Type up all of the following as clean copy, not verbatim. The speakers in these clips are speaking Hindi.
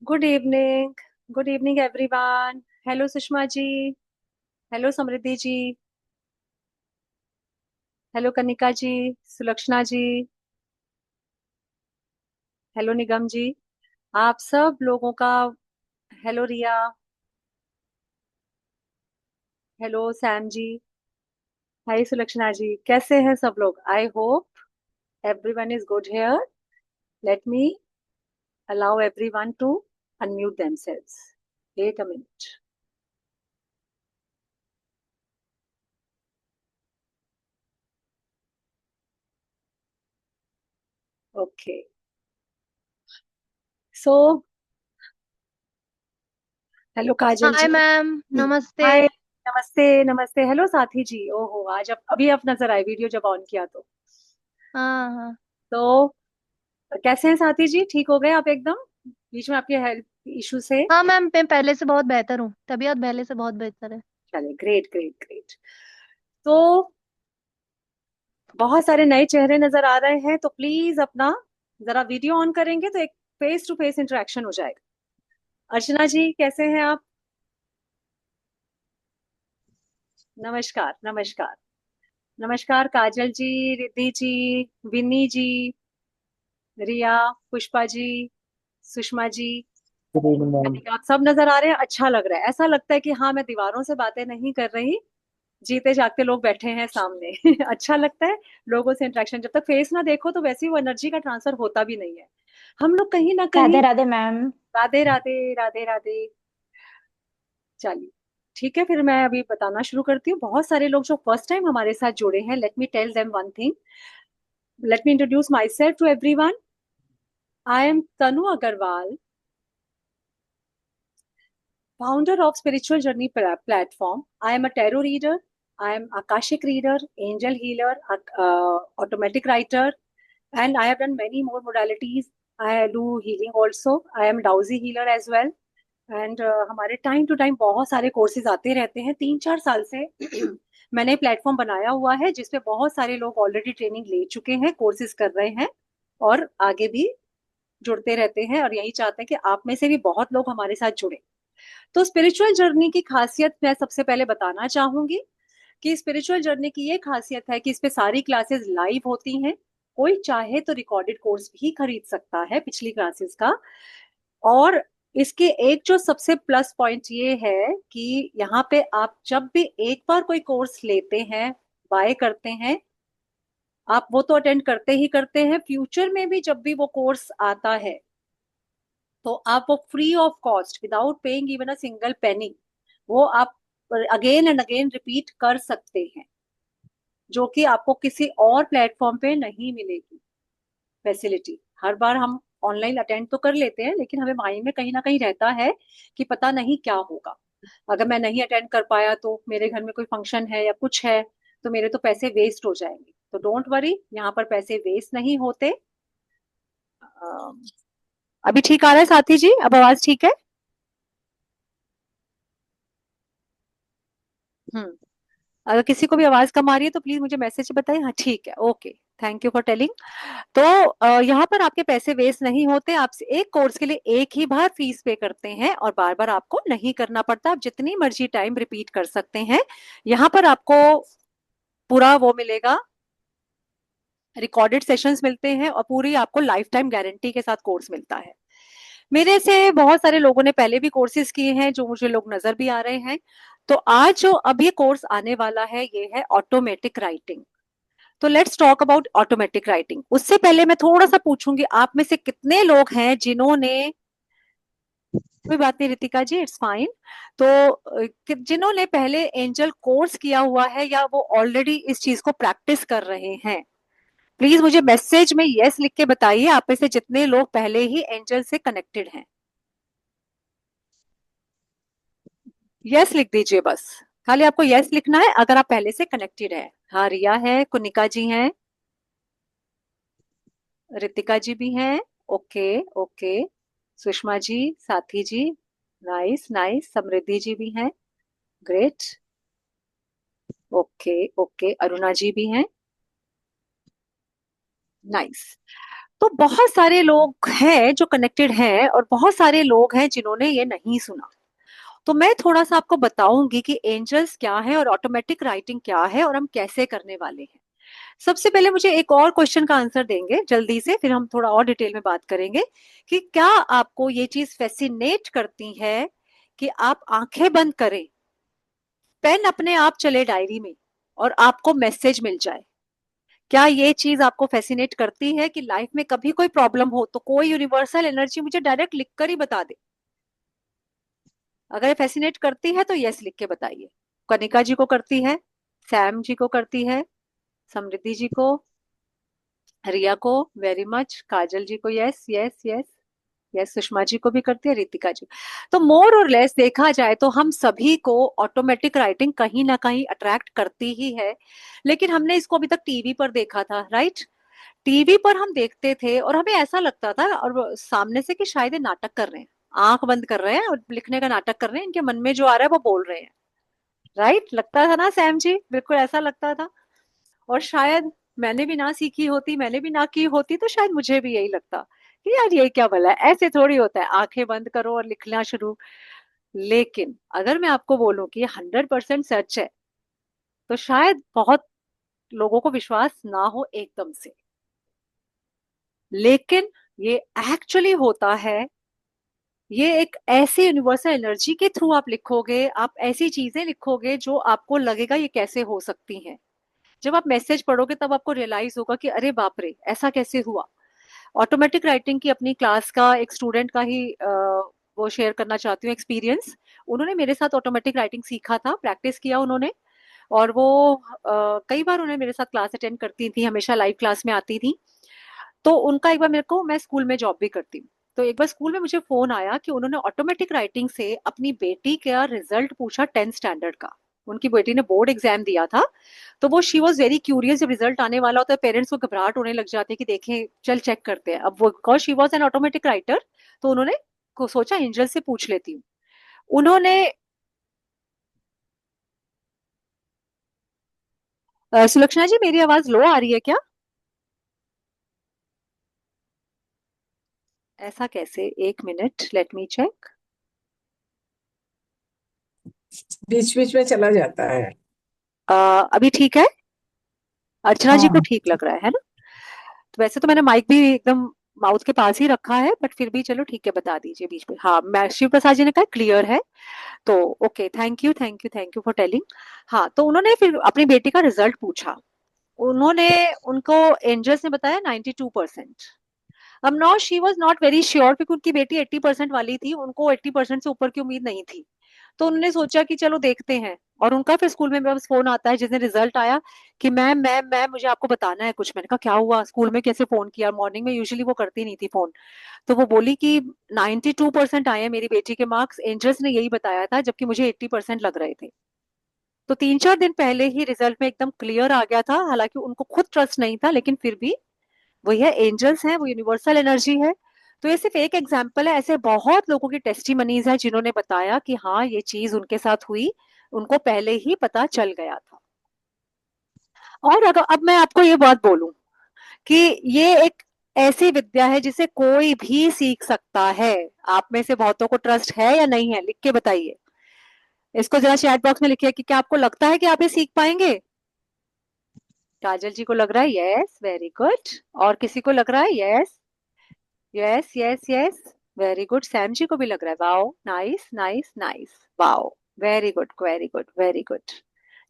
Good evening. Good evening everyone. Hello Sushma ji. Hello Samriddhi ji. Hello Kanika ji. Sulakshana ji. Hello Nigam ji. आप सब लोगों का। Hello Riya. Hello Sam ji. Hi Sulakshana ji, कैसे हैं सब लोग? I hope everyone is good here. Let me allow everyone to unmute themselves. Wait a minute. Okay. So hello Kajal hi ji. Ma'am, नमस्ते। हाय। नमस्ते नमस्ते। हेलो साथी जी। ओहो, आज अब अभी आप नजर आए वीडियो जब ऑन किया हाँ हाँ। तो कैसे हैं साथी जी? ठीक हो गए आप एकदम बीच में आपके हेल्थ इशू से? हाँ मैम, मैं पहले से बहुत बेहतर हूँ। तबीयत पहले से बहुत बेहतर है। चलिए, ग्रेट ग्रेट ग्रेट। तो बहुत सारे नए चेहरे नजर आ रहे हैं, तो प्लीज अपना जरा वीडियो ऑन करेंगे तो एक फेस टू फेस इंटरेक्शन हो जाएगा। अर्चना जी, कैसे हैं आप? नमस्कार नमस्कार। नमस्कार Kajal ji, Riddhi ji, Vinni ji, Riya, Pushpa ji, Sushma ji. Good evening ma'am. आप सब नजर आ रहे हैं, अच्छा लग रहा है। ऐसा लगता है कि हाँ, मैं दीवारों से बातें नहीं कर रही, जीते जागते लोग बैठे हैं सामने। अच्छा लगता है लोगों से इंटरेक्शन। जब तक फेस ना देखो तो वैसे ही वो एनर्जी का ट्रांसफर होता भी नहीं है। हम लोग कहीं ना कहीं। राधे राधे मैम। राधे राधे राधे राधे। चलिए, ठीक है, फिर मैं अभी बताना शुरू करती हूँ। बहुत सारे लोग जो फर्स्ट टाइम हमारे साथ जुड़े हैं, let me tell them one thing. Let me introduce myself to everyone. I am Tanu Agarwal, founder of Spiritual Journey platform. I am a tarot reader. I am Akashic reader, angel healer, automatic writer, and I have done many more modalities. I do healing also. I am Dowsy healer as well. And हमारे टाइम टू टाइम बहुत सारे कोर्सेज आते रहते हैं। 3-4 साल से मैंने प्लेटफॉर्म बनाया हुआ है जिसपे बहुत सारे लोग ऑलरेडी ट्रेनिंग ले चुके हैं, कोर्सेज कर रहे हैं और आगे भी जुड़ते रहते हैं, और यही चाहते हैं कि आप में से भी बहुत लोग हमारे साथ जुड़े। तो स्पिरिचुअल जर्नी की खासियत मैं सबसे पहले बताना चाहूंगी कि स्पिरिचुअल जर्नी की ये खासियत है कि इस पे सारी क्लासेस लाइव होती हैं। कोई चाहे तो रिकॉर्डेड कोर्स भी खरीद सकता है पिछली क्लासेस का। और इसके एक जो सबसे प्लस पॉइंट ये है कि यहाँ पे आप जब भी एक बार कोई कोर्स लेते हैं, बाय करते हैं, आप वो तो अटेंड करते ही करते हैं। फ्यूचर में भी जब भी वो कोर्स आता है तो आप वो free of cost, without paying even a single penny, वो आप अगेन एंड अगेन रिपीट कर सकते हैं, जो कि आपको किसी और प्लेटफॉर्म पे नहीं मिलेगी फैसिलिटी। हर बार हम ऑनलाइन अटेंड तो कर लेते हैं, लेकिन हमें माइंड में कहीं ना कहीं रहता है कि पता नहीं क्या होगा। अगर मैं नहीं अटेंड कर पाया तो मेरे घर में कोई फंक्शन है या कुछ है, तो मेरे तो पैसे वेस्ट हो जाएंगे। तो डोंट वरी, यहाँ पर पैसे वेस्ट नहीं होते। अभी ठीक आ रहा है साथी जी? अब आवाज ठीक है? हम्म। अगर किसी को भी आवाज कम आ रही है तो प्लीज मुझे मैसेज बताइए। हाँ ठीक है, okay. Thank you for telling. तो यहाँ पर आपके पैसे वेस्ट नहीं होते। आप एक कोर्स के लिए एक ही बार फीस पे करते हैं और बार बार आपको नहीं करना पड़ता। आप जितनी मर्जी टाइम रिपीट कर सकते हैं। यहाँ पर आपको पूरा वो मिलेगा, रिकॉर्डेड सेशंस मिलते हैं और पूरी आपको लाइफ टाइम गारंटी के साथ कोर्स मिलता है। मेरे से बहुत सारे लोगों ने पहले भी कोर्सेज किए हैं जो मुझे लोग नजर भी आ रहे हैं। तो आज जो अब ये कोर्स आने वाला है ये है ऑटोमेटिक राइटिंग। तो let's talk about automatic writing. उससे पहले मैं थोड़ा सा पूछूंगी, आप में से कितने लोग हैं जिन्होंने, कोई बात नहीं रितिका जी, इट्स फाइन। तो जिन्होंने पहले एंजल कोर्स किया हुआ है या वो ऑलरेडी इस चीज को प्रैक्टिस कर रहे हैं? प्लीज मुझे मैसेज में यस लिख के बताइए, आप में से जितने लोग पहले ही एंजल से कनेक्टेड हैं। यस लिख दीजिए बस। खाली आपको यस लिखना है अगर आप पहले से कनेक्टेड है। हाँ, रिया है, कुनिका जी हैं, रितिका जी भी हैं। Okay okay. सुषमा जी, साथी जी, नाइस नाइस। समृद्धि जी भी हैं। Great. Okay okay. Aruna ji भी हैं। नाइस। तो बहुत सारे लोग हैं जो कनेक्टेड हैं और बहुत सारे लोग हैं जिन्होंने ये नहीं सुना। तो मैं थोड़ा सा आपको बताऊंगी कि एंजल्स क्या है और ऑटोमेटिक राइटिंग क्या है और हम कैसे करने वाले हैं। सबसे पहले मुझे एक और क्वेश्चन का आंसर देंगे जल्दी से, फिर हम थोड़ा और डिटेल में बात करेंगे कि क्या आपको ये चीज फैसिनेट करती है कि आप आंखें बंद करें, पेन अपने आप चले डायरी में और आपको मैसेज मिल जाए। क्या ये चीज आपको फैसिनेट करती है कि लाइफ में कभी कोई प्रॉब्लम हो तो कोई यूनिवर्सल एनर्जी मुझे डायरेक्ट लिखकर ही बता दे? अगर फैसिनेट करती है तो यस लिख के बताइए। कनिका जी को करती है, सैम जी को करती है, समृद्धि जी को, रिया को वेरी मच, काजल जी को yes yes yes yes, Sushma ji को भी करती है, रितिका जी। तो मोर और लेस देखा जाए तो हम सभी को ऑटोमेटिक राइटिंग कहीं ना कहीं अट्रैक्ट करती ही है। लेकिन हमने इसको अभी तक टीवी पर देखा था, राइट? टीवी पर हम देखते थे और हमें ऐसा लगता था और सामने से कि शायद ये नाटक कर रहे हैं, आंख बंद कर रहे हैं और लिखने का नाटक कर रहे हैं, इनके मन में जो आ रहा है वो बोल रहे हैं। राइट लगता था ना सैम जी? बिल्कुल ऐसा लगता था। और शायद मैंने भी ना सीखी होती, मैंने भी ना की होती तो शायद मुझे भी यही लगता कि यार ये क्या भला है, ऐसे थोड़ी होता है आंखें बंद करो और लिखना शुरू। लेकिन अगर मैं आपको बोलूं कि 100% सच है तो शायद बहुत लोगों को विश्वास ना हो एकदम से, लेकिन ये एक्चुअली होता है। ये एक ऐसी यूनिवर्सल एनर्जी के थ्रू आप लिखोगे, आप ऐसी चीजें लिखोगे जो आपको लगेगा ये कैसे हो सकती हैं। जब आप मैसेज पढ़ोगे तब आपको रियलाइज होगा कि अरे बाप रे ऐसा कैसे हुआ। ऑटोमेटिक राइटिंग की अपनी क्लास का एक स्टूडेंट का ही वो शेयर करना चाहती हूँ एक्सपीरियंस। उन्होंने मेरे साथ ऑटोमेटिक राइटिंग सीखा था, प्रैक्टिस किया उन्होंने। और वो कई बार उन्हें मेरे साथ क्लास अटेंड करती थी, हमेशा लाइव क्लास में आती थी। तो उनका एक बार मेरे को, मैं स्कूल में जॉब भी करती हूँ, तो एक बार स्कूल में मुझे फोन आया कि उन्होंने ऑटोमेटिक राइटिंग से अपनी बेटी का रिजल्ट पूछा 10th स्टैंडर्ड का। उनकी बेटी ने बोर्ड एग्जाम दिया था। तो वो शी वॉज वेरी क्यूरियस, जब रिजल्ट आने वाला होता है पेरेंट्स को घबराहट होने लग जाती है कि देखें चल चेक करते हैं। अब वो because she was an automatic writer तो उन्होंने को सोचा एंजल से पूछ लेती हूँ। उन्होंने सुलक्षणा जी मेरी आवाज लो आ रही है क्या? ऐसा कैसे, एक मिनट लेट मी चेक। बीच बीच में चला जाता है। अभी ठीक है? अर्चना जी को हाँ। ठीक लग रहा है ना? तो वैसे तो मैंने माइक भी एकदम माउथ के पास ही रखा है, बट फिर भी चलो ठीक है बता दीजिए बीच में। हाँ, मैं शिव प्रसाद जी ने कहा क्लियर है। तो okay, thank you thank you thank you for telling. हाँ, तो उन्होंने फिर अपनी बेटी का रिजल्ट पूछा। उन्होंने, उनको एंजल्स ने बताया 92%। अब no she was not very sure क्योंकि उनकी बेटी 80% वाली थी, उनको 80% से ऊपर की उम्मीद नहीं थी। तो उन्होंने सोचा कि चलो देखते हैं। और उनका फिर स्कूल में बस फोन आता है जिस दिन रिजल्ट आया कि मैम मुझे आपको बताना है कुछ। मैंने कहा क्या हुआ, स्कूल में कैसे फोन किया? मॉर्निंग में यूजुअली वो करती नहीं थी फोन। तो वो बोली कि 92% आए हैं मेरी बेटी के मार्क्स, एंजल्स ने यही बताया था, जबकि मुझे 80% लग रहे थे। तो 3-4 दिन पहले ही रिजल्ट में एकदम क्लियर आ गया था, हालांकि उनको खुद ट्रस्ट नहीं था, लेकिन फिर भी वही है, एंजल्स हैं, वो यूनिवर्सल एनर्जी है। तो ये सिर्फ एक एग्जाम्पल है, ऐसे बहुत लोगों की टेस्टिमनीज है जिन्होंने बताया कि हाँ ये चीज उनके साथ हुई, उनको पहले ही पता चल गया था। और अगर अब मैं आपको ये बात बोलूं कि ये एक ऐसी विद्या है जिसे कोई भी सीख सकता है। आप में से बहुतों को ट्रस्ट है या नहीं है, लिख के बताइए। इसको जरा चैट बॉक्स में लिखिए कि क्या आपको लगता है कि आप ये सीख पाएंगे। काजल जी को लग रहा है यस, वेरी गुड। और किसी को लग रहा है yes yes yes yes, very good. Sam ji को भी लग रहा है wow, nice nice nice, wow, very good very good very good.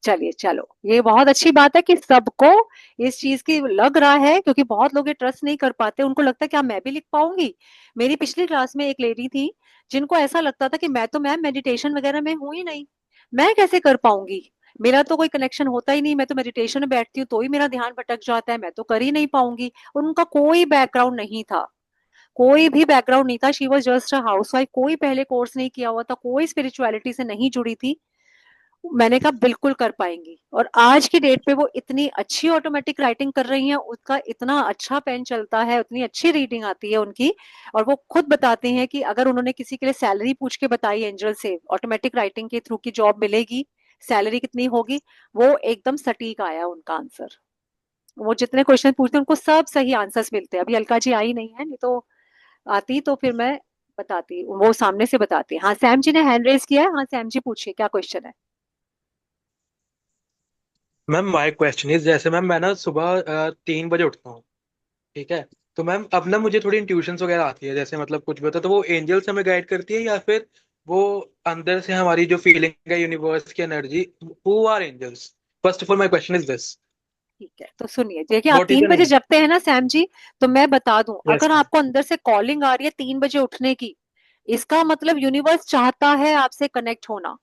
चलिए चलो, ये बहुत अच्छी बात है कि सबको इस चीज की लग रहा है, क्योंकि बहुत लोग ये ट्रस्ट नहीं कर पाते, उनको लगता है क्या मैं भी लिख पाऊंगी। मेरी पिछली क्लास में एक लेडी थी जिनको ऐसा लगता था कि मैं तो मैम मेडिटेशन वगैरह में हूं ही नहीं, मैं कैसे कर पाऊंगी, मेरा तो कोई कनेक्शन होता ही नहीं, मैं तो मेडिटेशन में बैठती हूँ तो ही मेरा ध्यान भटक जाता है, मैं तो कर ही नहीं पाऊंगी। उनका कोई बैकग्राउंड नहीं था, कोई भी बैकग्राउंड नहीं था, she was just a housewife, कोई पहले कोर्स नहीं किया हुआ था, कोई स्पिरिचुअलिटी से नहीं जुड़ी थी। मैंने कहा बिल्कुल कर पाएंगी, और आज की डेट पे वो इतनी अच्छी ऑटोमेटिक राइटिंग कर रही हैं, उसका इतना अच्छा पेन चलता है, उतनी अच्छी रीडिंग आती है उनकी। और वो खुद बताते हैं कि अगर उन्होंने किसी के लिए सैलरी पूछ के बताई एंजल से ऑटोमेटिक राइटिंग के थ्रू की जॉब मिलेगी, सैलरी कितनी होगी, वो एकदम सटीक आया उनका आंसर। वो जितने क्वेश्चन पूछते हैं उनको सब सही आंसर्स मिलते हैं। अभी अलका जी आई नहीं है, नहीं तो आती तो फिर मैं बताती, वो सामने से बताती। हाँ, सैम जी ने हैंड रेज किया है। हाँ सैम जी पूछिए, क्या क्वेश्चन है? मैम माय क्वेश्चन इज, जैसे मैम मैं ना सुबह 3 बजे उठता हूँ, ठीक है। तो मैम अब ना मुझे थोड़ी इंट्यूशंस वगैरह आती है, जैसे मतलब कुछ भी होता है तो वो एंजल्स हमें गाइड करती है, या फिर वो अंदर से हमारी जो फीलिंग है यूनिवर्स की energy, who are angels? First of all my question is this, ठीक है, तो सुनिए, देखिए आप व्हाट इज द 3 बजे मीनिंग? जगते हैं ना सैम जी, तो मैं बता दूं, यस अगर मैम। आपको अंदर से कॉलिंग आ रही है 3 बजे उठने की, इसका मतलब यूनिवर्स चाहता है आपसे कनेक्ट होना।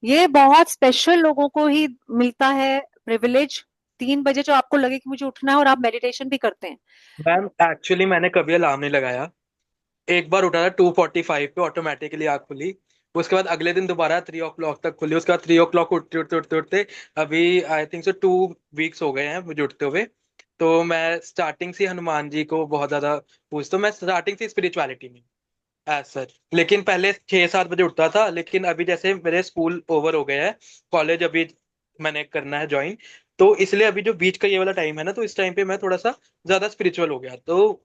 ये बहुत स्पेशल लोगों को ही मिलता है प्रिविलेज। 3 बजे जो आपको लगे कि मुझे उठना है और आप मेडिटेशन भी करते हैं। मैम एक्चुअली मैंने कभी अलार्म नहीं लगाया, एक बार उठा था 2:45 पे, ऑटोमेटिकली आँख खुली। उसके बाद अगले दिन दोबारा 3 o'clock तक खुली, उसके बाद 3 o'clock उठते उठते उठते उठते अभी आई थिंक सो 2 वीक्स हो गए हैं मुझे उठते हुए। तो मैं स्टार्टिंग से हनुमान जी को बहुत ज्यादा पूछता हूँ, मैं स्टार्टिंग से स्पिरिचुअलिटी में एज सच। लेकिन पहले 6-7 बजे उठता था, लेकिन अभी जैसे मेरे स्कूल ओवर हो गए हैं, कॉलेज अभी मैंने करना है ज्वाइन, तो इसलिए अभी जो बीच का ये वाला टाइम है ना, तो इस टाइम पे मैं थोड़ा सा ज्यादा स्पिरिचुअल हो गया। तो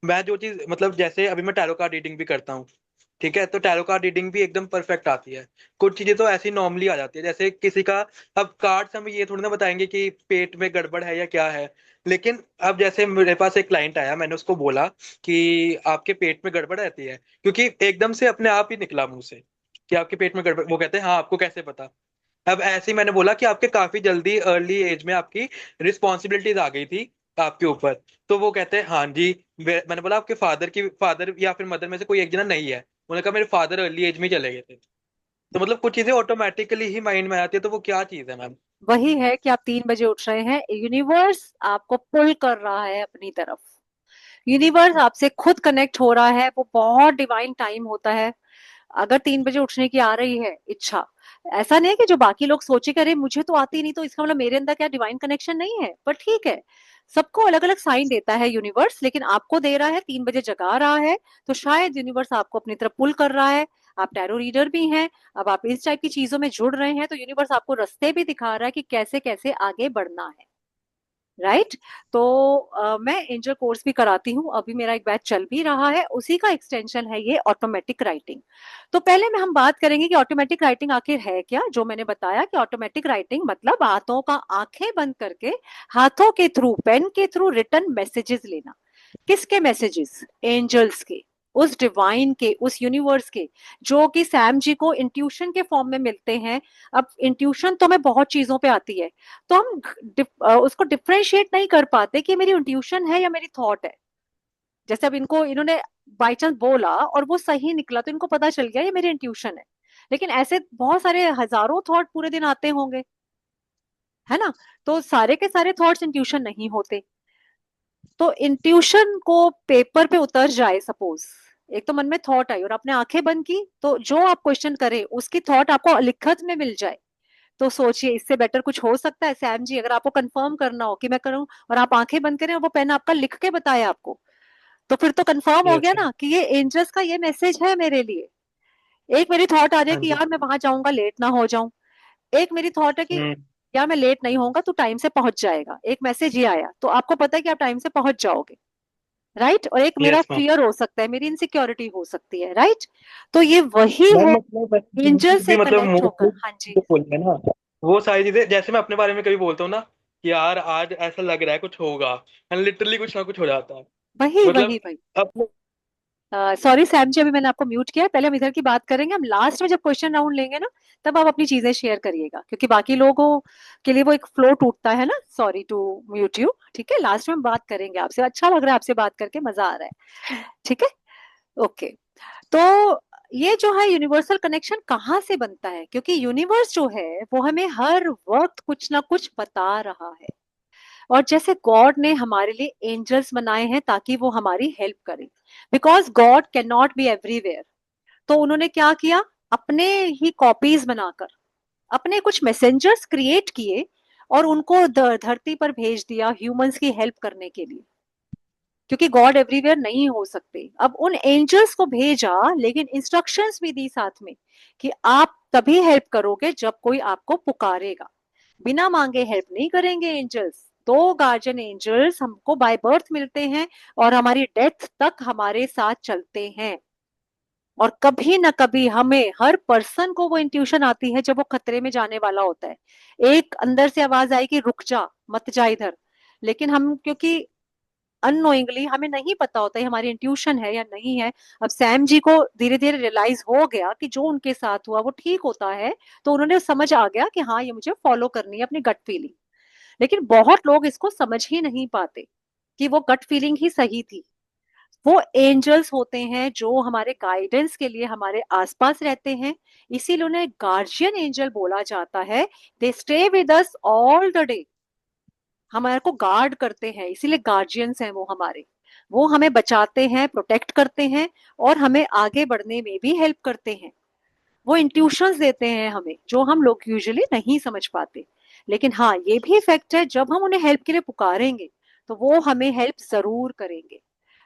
मैं जो चीज मतलब जैसे अभी मैं टैरो कार्ड रीडिंग भी करता हूँ, ठीक है, तो टैरो कार्ड रीडिंग भी एकदम परफेक्ट आती है। कुछ चीजें तो ऐसी नॉर्मली आ जाती है, जैसे किसी का, अब कार्ड्स हमें ये थोड़ी ना बताएंगे कि पेट में गड़बड़ है या क्या है। लेकिन अब जैसे मेरे पास एक क्लाइंट आया, मैंने उसको बोला कि आपके पेट में गड़बड़ रहती है, क्योंकि एकदम से अपने आप ही निकला मुंह से कि आपके पेट में गड़बड़। वो कहते हैं हाँ, आपको कैसे पता? अब ऐसे ही मैंने बोला कि आपके काफी जल्दी अर्ली एज में आपकी रिस्पॉन्सिबिलिटीज आ गई थी आपके ऊपर। तो वो कहते हैं हाँ जी। मैंने बोला आपके फादर या फिर मदर में से कोई एक जना नहीं है? उन्होंने कहा मेरे फादर अर्ली एज में ही चले गए थे। तो मतलब कुछ चीजें ऑटोमेटिकली ही माइंड में आती है, तो वो क्या चीज है मैम? वही है कि आप 3 बजे उठ रहे हैं, यूनिवर्स आपको पुल कर रहा है अपनी तरफ। यूनिवर्स आपसे खुद कनेक्ट हो रहा है, वो बहुत डिवाइन टाइम होता है। अगर 3 बजे उठने की आ रही है इच्छा, ऐसा नहीं है कि जो बाकी लोग सोचे कि अरे मुझे तो आती नहीं, तो इसका मतलब मेरे अंदर क्या डिवाइन कनेक्शन नहीं है। पर ठीक है, सबको अलग अलग साइन देता है यूनिवर्स, लेकिन आपको दे रहा है, 3 बजे जगा रहा है, तो शायद यूनिवर्स आपको अपनी तरफ पुल कर रहा है। आप टैरो रीडर भी हैं, अब आप इस टाइप की चीजों में जुड़ रहे हैं, तो यूनिवर्स आपको रास्ते भी दिखा रहा है कि कैसे कैसे आगे बढ़ना है। राइट। तो मैं एंजल कोर्स भी कराती हूँ, अभी मेरा एक बैच चल भी रहा है, उसी का एक्सटेंशन है ये ऑटोमेटिक राइटिंग। तो पहले में हम बात करेंगे कि ऑटोमेटिक राइटिंग आखिर है क्या। जो मैंने बताया कि ऑटोमेटिक राइटिंग मतलब हाथों का आंखें बंद करके, हाथों के थ्रू, पेन के थ्रू रिटर्न मैसेजेस लेना। किसके मैसेजेस? एंजल्स के, उस डिवाइन के, उस यूनिवर्स के, जो कि सैम जी को इंट्यूशन के फॉर्म में मिलते हैं। अब इंट्यूशन तो हमें बहुत चीजों पे आती है, तो हम उसको डिफ्रेंशिएट नहीं कर पाते कि मेरी इंट्यूशन है या मेरी थॉट है। जैसे अब इनको, इन्होंने बाई चांस बोला और वो सही निकला, तो इनको पता चल गया ये मेरी इंट्यूशन है। लेकिन ऐसे बहुत सारे हजारों थॉट पूरे दिन आते होंगे, है ना? तो सारे के सारे थॉट्स इंट्यूशन नहीं होते। तो इंट्यूशन को पेपर पे उतर जाए सपोज, एक तो मन में थॉट आई और आपने आंखें बंद की, तो जो आप क्वेश्चन करें उसकी थॉट आपको लिखत में मिल जाए, तो सोचिए इससे बेटर कुछ हो सकता है? सैम जी, अगर आपको कंफर्म करना हो कि मैं करूं और आप आंखें बंद करें और वो पेन आपका लिख के बताए आपको, तो फिर तो कंफर्म हो यस गया मैम। ना कि ये एंजल्स का ये मैसेज है मेरे लिए। एक मेरी थॉट आ जाए हाँ कि जी। यार मैं वहां जाऊंगा लेट ना हो जाऊं, एक मेरी थॉट है कि हम्म। यार मैं लेट नहीं होऊंगा, तू टाइम से पहुंच जाएगा, एक मैसेज ये आया, तो आपको पता है कि आप टाइम से पहुंच जाओगे। राइट। और एक मेरा यस मैम। फियर हो सकता है, मेरी इनसिक्योरिटी हो सकती है। राइट। तो ये वही मैम है मतलब एंजल से भी मतलब कनेक्ट होकर। मोस्टली हाँ जी। जो बोलते हैं ना, वो सारी चीजें जैसे मैं अपने बारे में कभी बोलता हूँ ना कि यार आज ऐसा लग रहा है कुछ होगा, लिटरली कुछ ना कुछ हो जाता है। वही मतलब वही वही। अपने। सॉरी सैम जी, अभी मैंने आपको म्यूट किया है, पहले हम इधर की बात करेंगे, हम लास्ट में जब क्वेश्चन राउंड लेंगे ना, तब आप अपनी चीजें शेयर करिएगा, क्योंकि बाकी लोगों के लिए वो एक फ्लो टूटता है ना। Sorry to mute you. ठीक है, लास्ट में हम बात करेंगे आपसे, अच्छा लग रहा है आपसे बात करके, मजा आ रहा है। ठीक है। ओके। तो ये जो है यूनिवर्सल कनेक्शन कहाँ से बनता है? क्योंकि यूनिवर्स जो है वो हमें हर वक्त कुछ ना कुछ बता रहा है। और जैसे गॉड ने हमारे लिए एंजल्स बनाए हैं ताकि वो हमारी हेल्प करें, because God can not be everywhere. तो उन्होंने क्या किया, अपने ही कॉपीज बनाकर अपने कुछ मैसेंजर्स क्रिएट किए और उनको धरती पर भेज दिया ह्यूमंस की हेल्प करने के लिए, क्योंकि गॉड एवरीवेयर नहीं हो सकते। अब उन एंजल्स को भेजा, लेकिन इंस्ट्रक्शंस भी दी साथ में कि आप तभी हेल्प करोगे जब कोई आपको पुकारेगा। बिना मांगे हेल्प नहीं करेंगे एंजल्स, तो गार्जियन एंजल्स हमको बाय बर्थ मिलते हैं और हमारी डेथ तक हमारे साथ चलते हैं। और कभी ना कभी हमें, हर पर्सन को वो इंट्यूशन आती है जब वो खतरे में जाने वाला होता है। एक अंदर से आवाज आई कि रुक जा, मत जा इधर। लेकिन हम, क्योंकि अननोइंगली, हमें नहीं पता होता है हमारी इंट्यूशन है या नहीं है। अब सैम जी को धीरे धीरे रियलाइज हो गया कि जो उनके साथ हुआ वो ठीक होता है, तो उन्होंने समझ आ गया कि हाँ, ये मुझे फॉलो करनी है अपनी गट फीलिंग। लेकिन बहुत लोग इसको समझ ही नहीं पाते कि वो गट फीलिंग ही सही थी। वो एंजल्स होते हैं जो हमारे गाइडेंस के लिए हमारे आसपास रहते हैं, इसीलिए उन्हें गार्जियन एंजल बोला जाता है। They stay with us all the day, हमारे को गार्ड करते हैं, इसीलिए गार्जियंस हैं वो हमारे। वो हमें बचाते हैं, प्रोटेक्ट करते हैं, और हमें आगे बढ़ने में भी हेल्प करते हैं। वो इंट्यूशंस देते हैं हमें जो हम लोग यूजुअली नहीं समझ पाते। लेकिन हाँ, ये भी इफेक्ट है, जब हम उन्हें हेल्प के लिए पुकारेंगे तो वो हमें हेल्प जरूर करेंगे।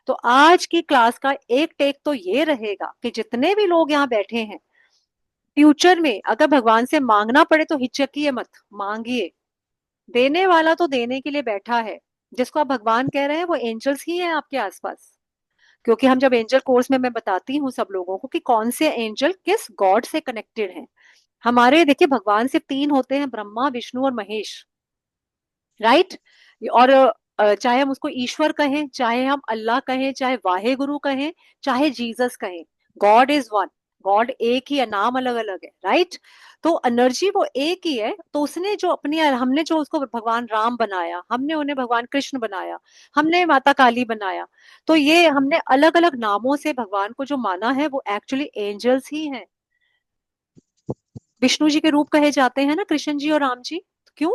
तो आज की क्लास का एक टेक तो ये रहेगा कि जितने भी लोग यहाँ बैठे हैं, फ्यूचर में अगर भगवान से मांगना पड़े तो हिचकिए मत, मांगिए। देने वाला तो देने के लिए बैठा है। जिसको आप भगवान कह रहे हैं वो एंजल्स ही हैं आपके आसपास। क्योंकि हम जब एंजल कोर्स में मैं बताती हूँ सब लोगों को कि कौन से एंजल किस गॉड से कनेक्टेड हैं। हमारे देखिए, भगवान सिर्फ तीन होते हैं, ब्रह्मा, विष्णु और महेश, राइट। और चाहे हम उसको ईश्वर कहें, चाहे हम अल्लाह कहें, चाहे वाहे गुरु कहें, चाहे जीसस कहें, गॉड इज वन। गॉड एक ही है, नाम अलग अलग है, राइट। तो एनर्जी वो एक ही है। तो उसने जो अपनी, हमने जो उसको भगवान राम बनाया, हमने उन्हें भगवान कृष्ण बनाया, हमने माता काली बनाया, तो ये हमने अलग अलग नामों से भगवान को जो माना है वो एक्चुअली एंजल्स ही हैं। विष्णु जी के रूप कहे जाते हैं ना कृष्ण जी और राम जी। क्यों?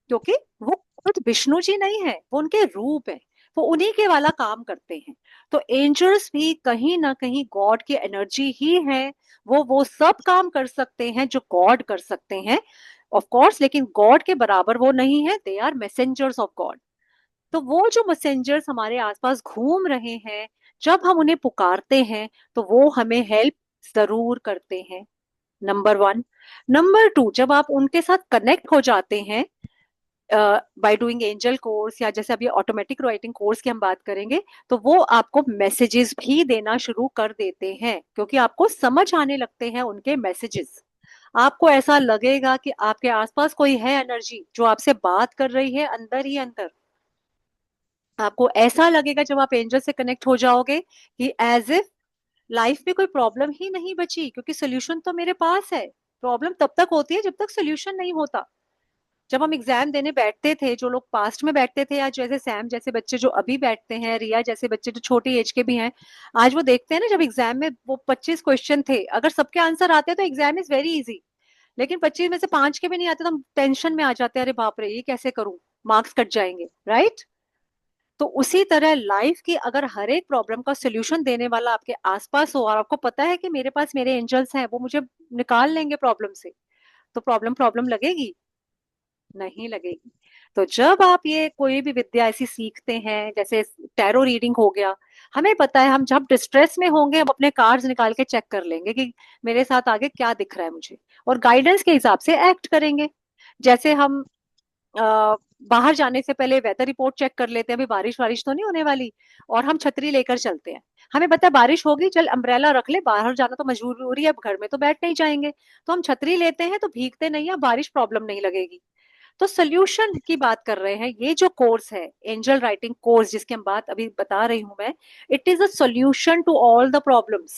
क्योंकि वो खुद विष्णु जी नहीं है, वो उनके रूप है, वो उन्हीं के वाला काम करते हैं। तो एंजल्स भी कहीं ना कहीं गॉड की एनर्जी ही है। वो सब काम कर सकते हैं जो गॉड कर सकते हैं, ऑफ कोर्स, लेकिन गॉड के बराबर वो नहीं है। They are messengers of God. तो वो जो मैसेंजर्स हमारे आसपास घूम रहे हैं, जब हम उन्हें पुकारते हैं तो वो हमें हेल्प जरूर करते हैं। Number one. नंबर टू, जब आप उनके साथ कनेक्ट हो जाते हैं बाय डूइंग एंजल कोर्स, या जैसे अभी ऑटोमेटिक राइटिंग कोर्स की हम बात करेंगे, तो वो आपको मैसेजेस भी देना शुरू कर देते हैं, क्योंकि आपको समझ आने लगते हैं उनके मैसेजेस। आपको ऐसा लगेगा कि आपके आसपास कोई है एनर्जी जो आपसे बात कर रही है अंदर ही अंदर। आपको ऐसा लगेगा जब आप एंजल से कनेक्ट हो जाओगे कि एज इफ लाइफ में कोई प्रॉब्लम ही नहीं बची, क्योंकि सोल्यूशन तो मेरे पास है। प्रॉब्लम तब तक होती है जब तक सोल्यूशन नहीं होता। जब हम एग्जाम देने बैठते थे, जो लोग पास्ट में बैठते थे, या जैसे सैम जैसे बच्चे जो अभी बैठते हैं, रिया जैसे बच्चे जो छोटी एज के भी हैं, आज वो देखते हैं ना, जब एग्जाम में वो 25 क्वेश्चन थे, अगर सबके आंसर आते हैं तो एग्जाम इज वेरी इजी। लेकिन 25 में से 5 के भी नहीं आते तो हम टेंशन में आ जाते हैं, अरे बाप रे, ये कैसे करूं, मार्क्स कट जाएंगे, राइट। तो उसी तरह लाइफ की अगर हर एक प्रॉब्लम का सोल्यूशन देने वाला आपके आसपास हो, और आपको पता है कि मेरे पास मेरे एंजल्स हैं, वो मुझे निकाल लेंगे प्रॉब्लम से, तो प्रॉब्लम प्रॉब्लम लगेगी? नहीं लगेगी। तो जब आप ये कोई भी विद्या ऐसी सीखते हैं, जैसे टैरो रीडिंग हो गया, हमें पता है हम जब डिस्ट्रेस में होंगे हम अपने कार्ड्स निकाल के चेक कर लेंगे कि मेरे साथ आगे क्या दिख रहा है मुझे, और गाइडेंस के हिसाब से एक्ट करेंगे। जैसे हम बाहर जाने से पहले वेदर रिपोर्ट चेक कर लेते हैं, अभी बारिश वारिश तो नहीं होने वाली, और हम छतरी लेकर चलते हैं। हमें पता है बारिश होगी, चल अम्ब्रेला रख ले, बाहर जाना तो मजबूरी है, अब घर में तो बैठ नहीं जाएंगे, तो हम छतरी लेते हैं तो भीगते नहीं है, बारिश प्रॉब्लम नहीं लगेगी। तो सोल्यूशन की बात कर रहे हैं। ये जो कोर्स है एंजल राइटिंग कोर्स, जिसकी हम बात अभी बता रही हूं मैं, it is a solution to all the problems.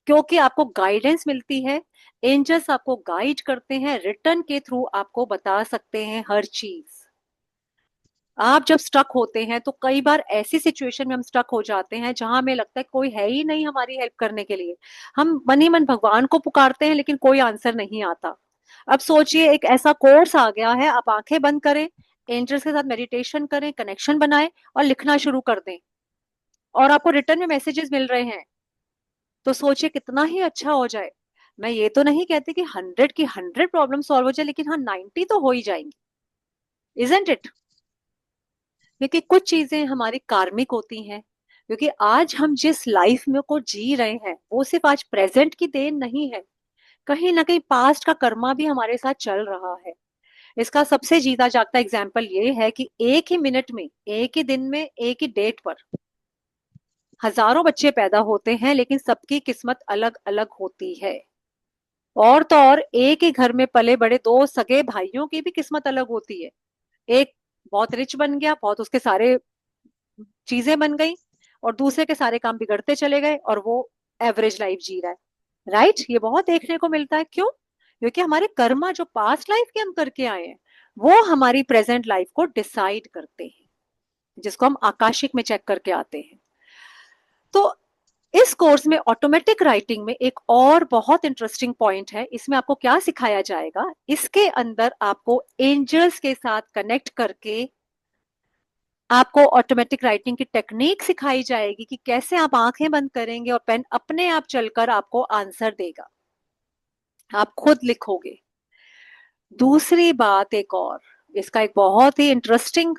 क्योंकि आपको गाइडेंस मिलती है, एंजल्स आपको गाइड करते हैं, रिटर्न के थ्रू आपको बता सकते हैं हर चीज। आप जब स्टक होते हैं तो कई बार ऐसी सिचुएशन में हम स्टक हो जाते हैं जहां हमें लगता है कोई है ही नहीं हमारी हेल्प करने के लिए। हम मन ही मन भगवान को पुकारते हैं लेकिन कोई आंसर नहीं आता। अब सोचिए, एक ऐसा कोर्स आ गया है, आप आंखें बंद करें, एंजल्स के साथ मेडिटेशन करें, कनेक्शन बनाएं और लिखना शुरू कर दें, और आपको रिटर्न में मैसेजेस मिल रहे हैं। तो सोचिए कितना ही अच्छा हो जाए। मैं ये तो नहीं कहती कि 100 की 100 प्रॉब्लम सॉल्व हो जाए, लेकिन हाँ, 90 तो हो ही जाएंगी, इजंट इट। क्योंकि कुछ चीजें हमारी कार्मिक होती हैं। क्योंकि आज हम जिस लाइफ में को जी रहे हैं वो सिर्फ आज प्रेजेंट की देन नहीं है, कहीं ना कहीं पास्ट का कर्मा भी हमारे साथ चल रहा है। इसका सबसे जीता जागता एग्जाम्पल ये है कि एक ही मिनट में, एक ही दिन में, एक ही डेट पर हजारों बच्चे पैदा होते हैं, लेकिन सबकी किस्मत अलग अलग होती है। और तो और एक ही घर में पले बड़े दो सगे भाइयों की भी किस्मत अलग होती है। एक बहुत रिच बन गया, बहुत उसके सारे चीजें बन गई, और दूसरे के सारे काम बिगड़ते चले गए और वो एवरेज लाइफ जी रहा है। राइट, ये बहुत देखने को मिलता है। क्यों? क्योंकि हमारे कर्मा जो पास्ट लाइफ के हम करके आए हैं वो हमारी प्रेजेंट लाइफ को डिसाइड करते हैं, जिसको हम आकाशिक में चेक करके आते हैं। तो इस कोर्स में ऑटोमेटिक राइटिंग में एक और बहुत इंटरेस्टिंग पॉइंट है। इसमें आपको क्या सिखाया जाएगा, इसके अंदर आपको एंजल्स के साथ कनेक्ट करके आपको ऑटोमेटिक राइटिंग की टेक्निक सिखाई जाएगी कि कैसे आप आंखें बंद करेंगे और पेन अपने आप चलकर आपको आंसर देगा, आप खुद लिखोगे। दूसरी बात एक और, इसका एक बहुत ही इंटरेस्टिंग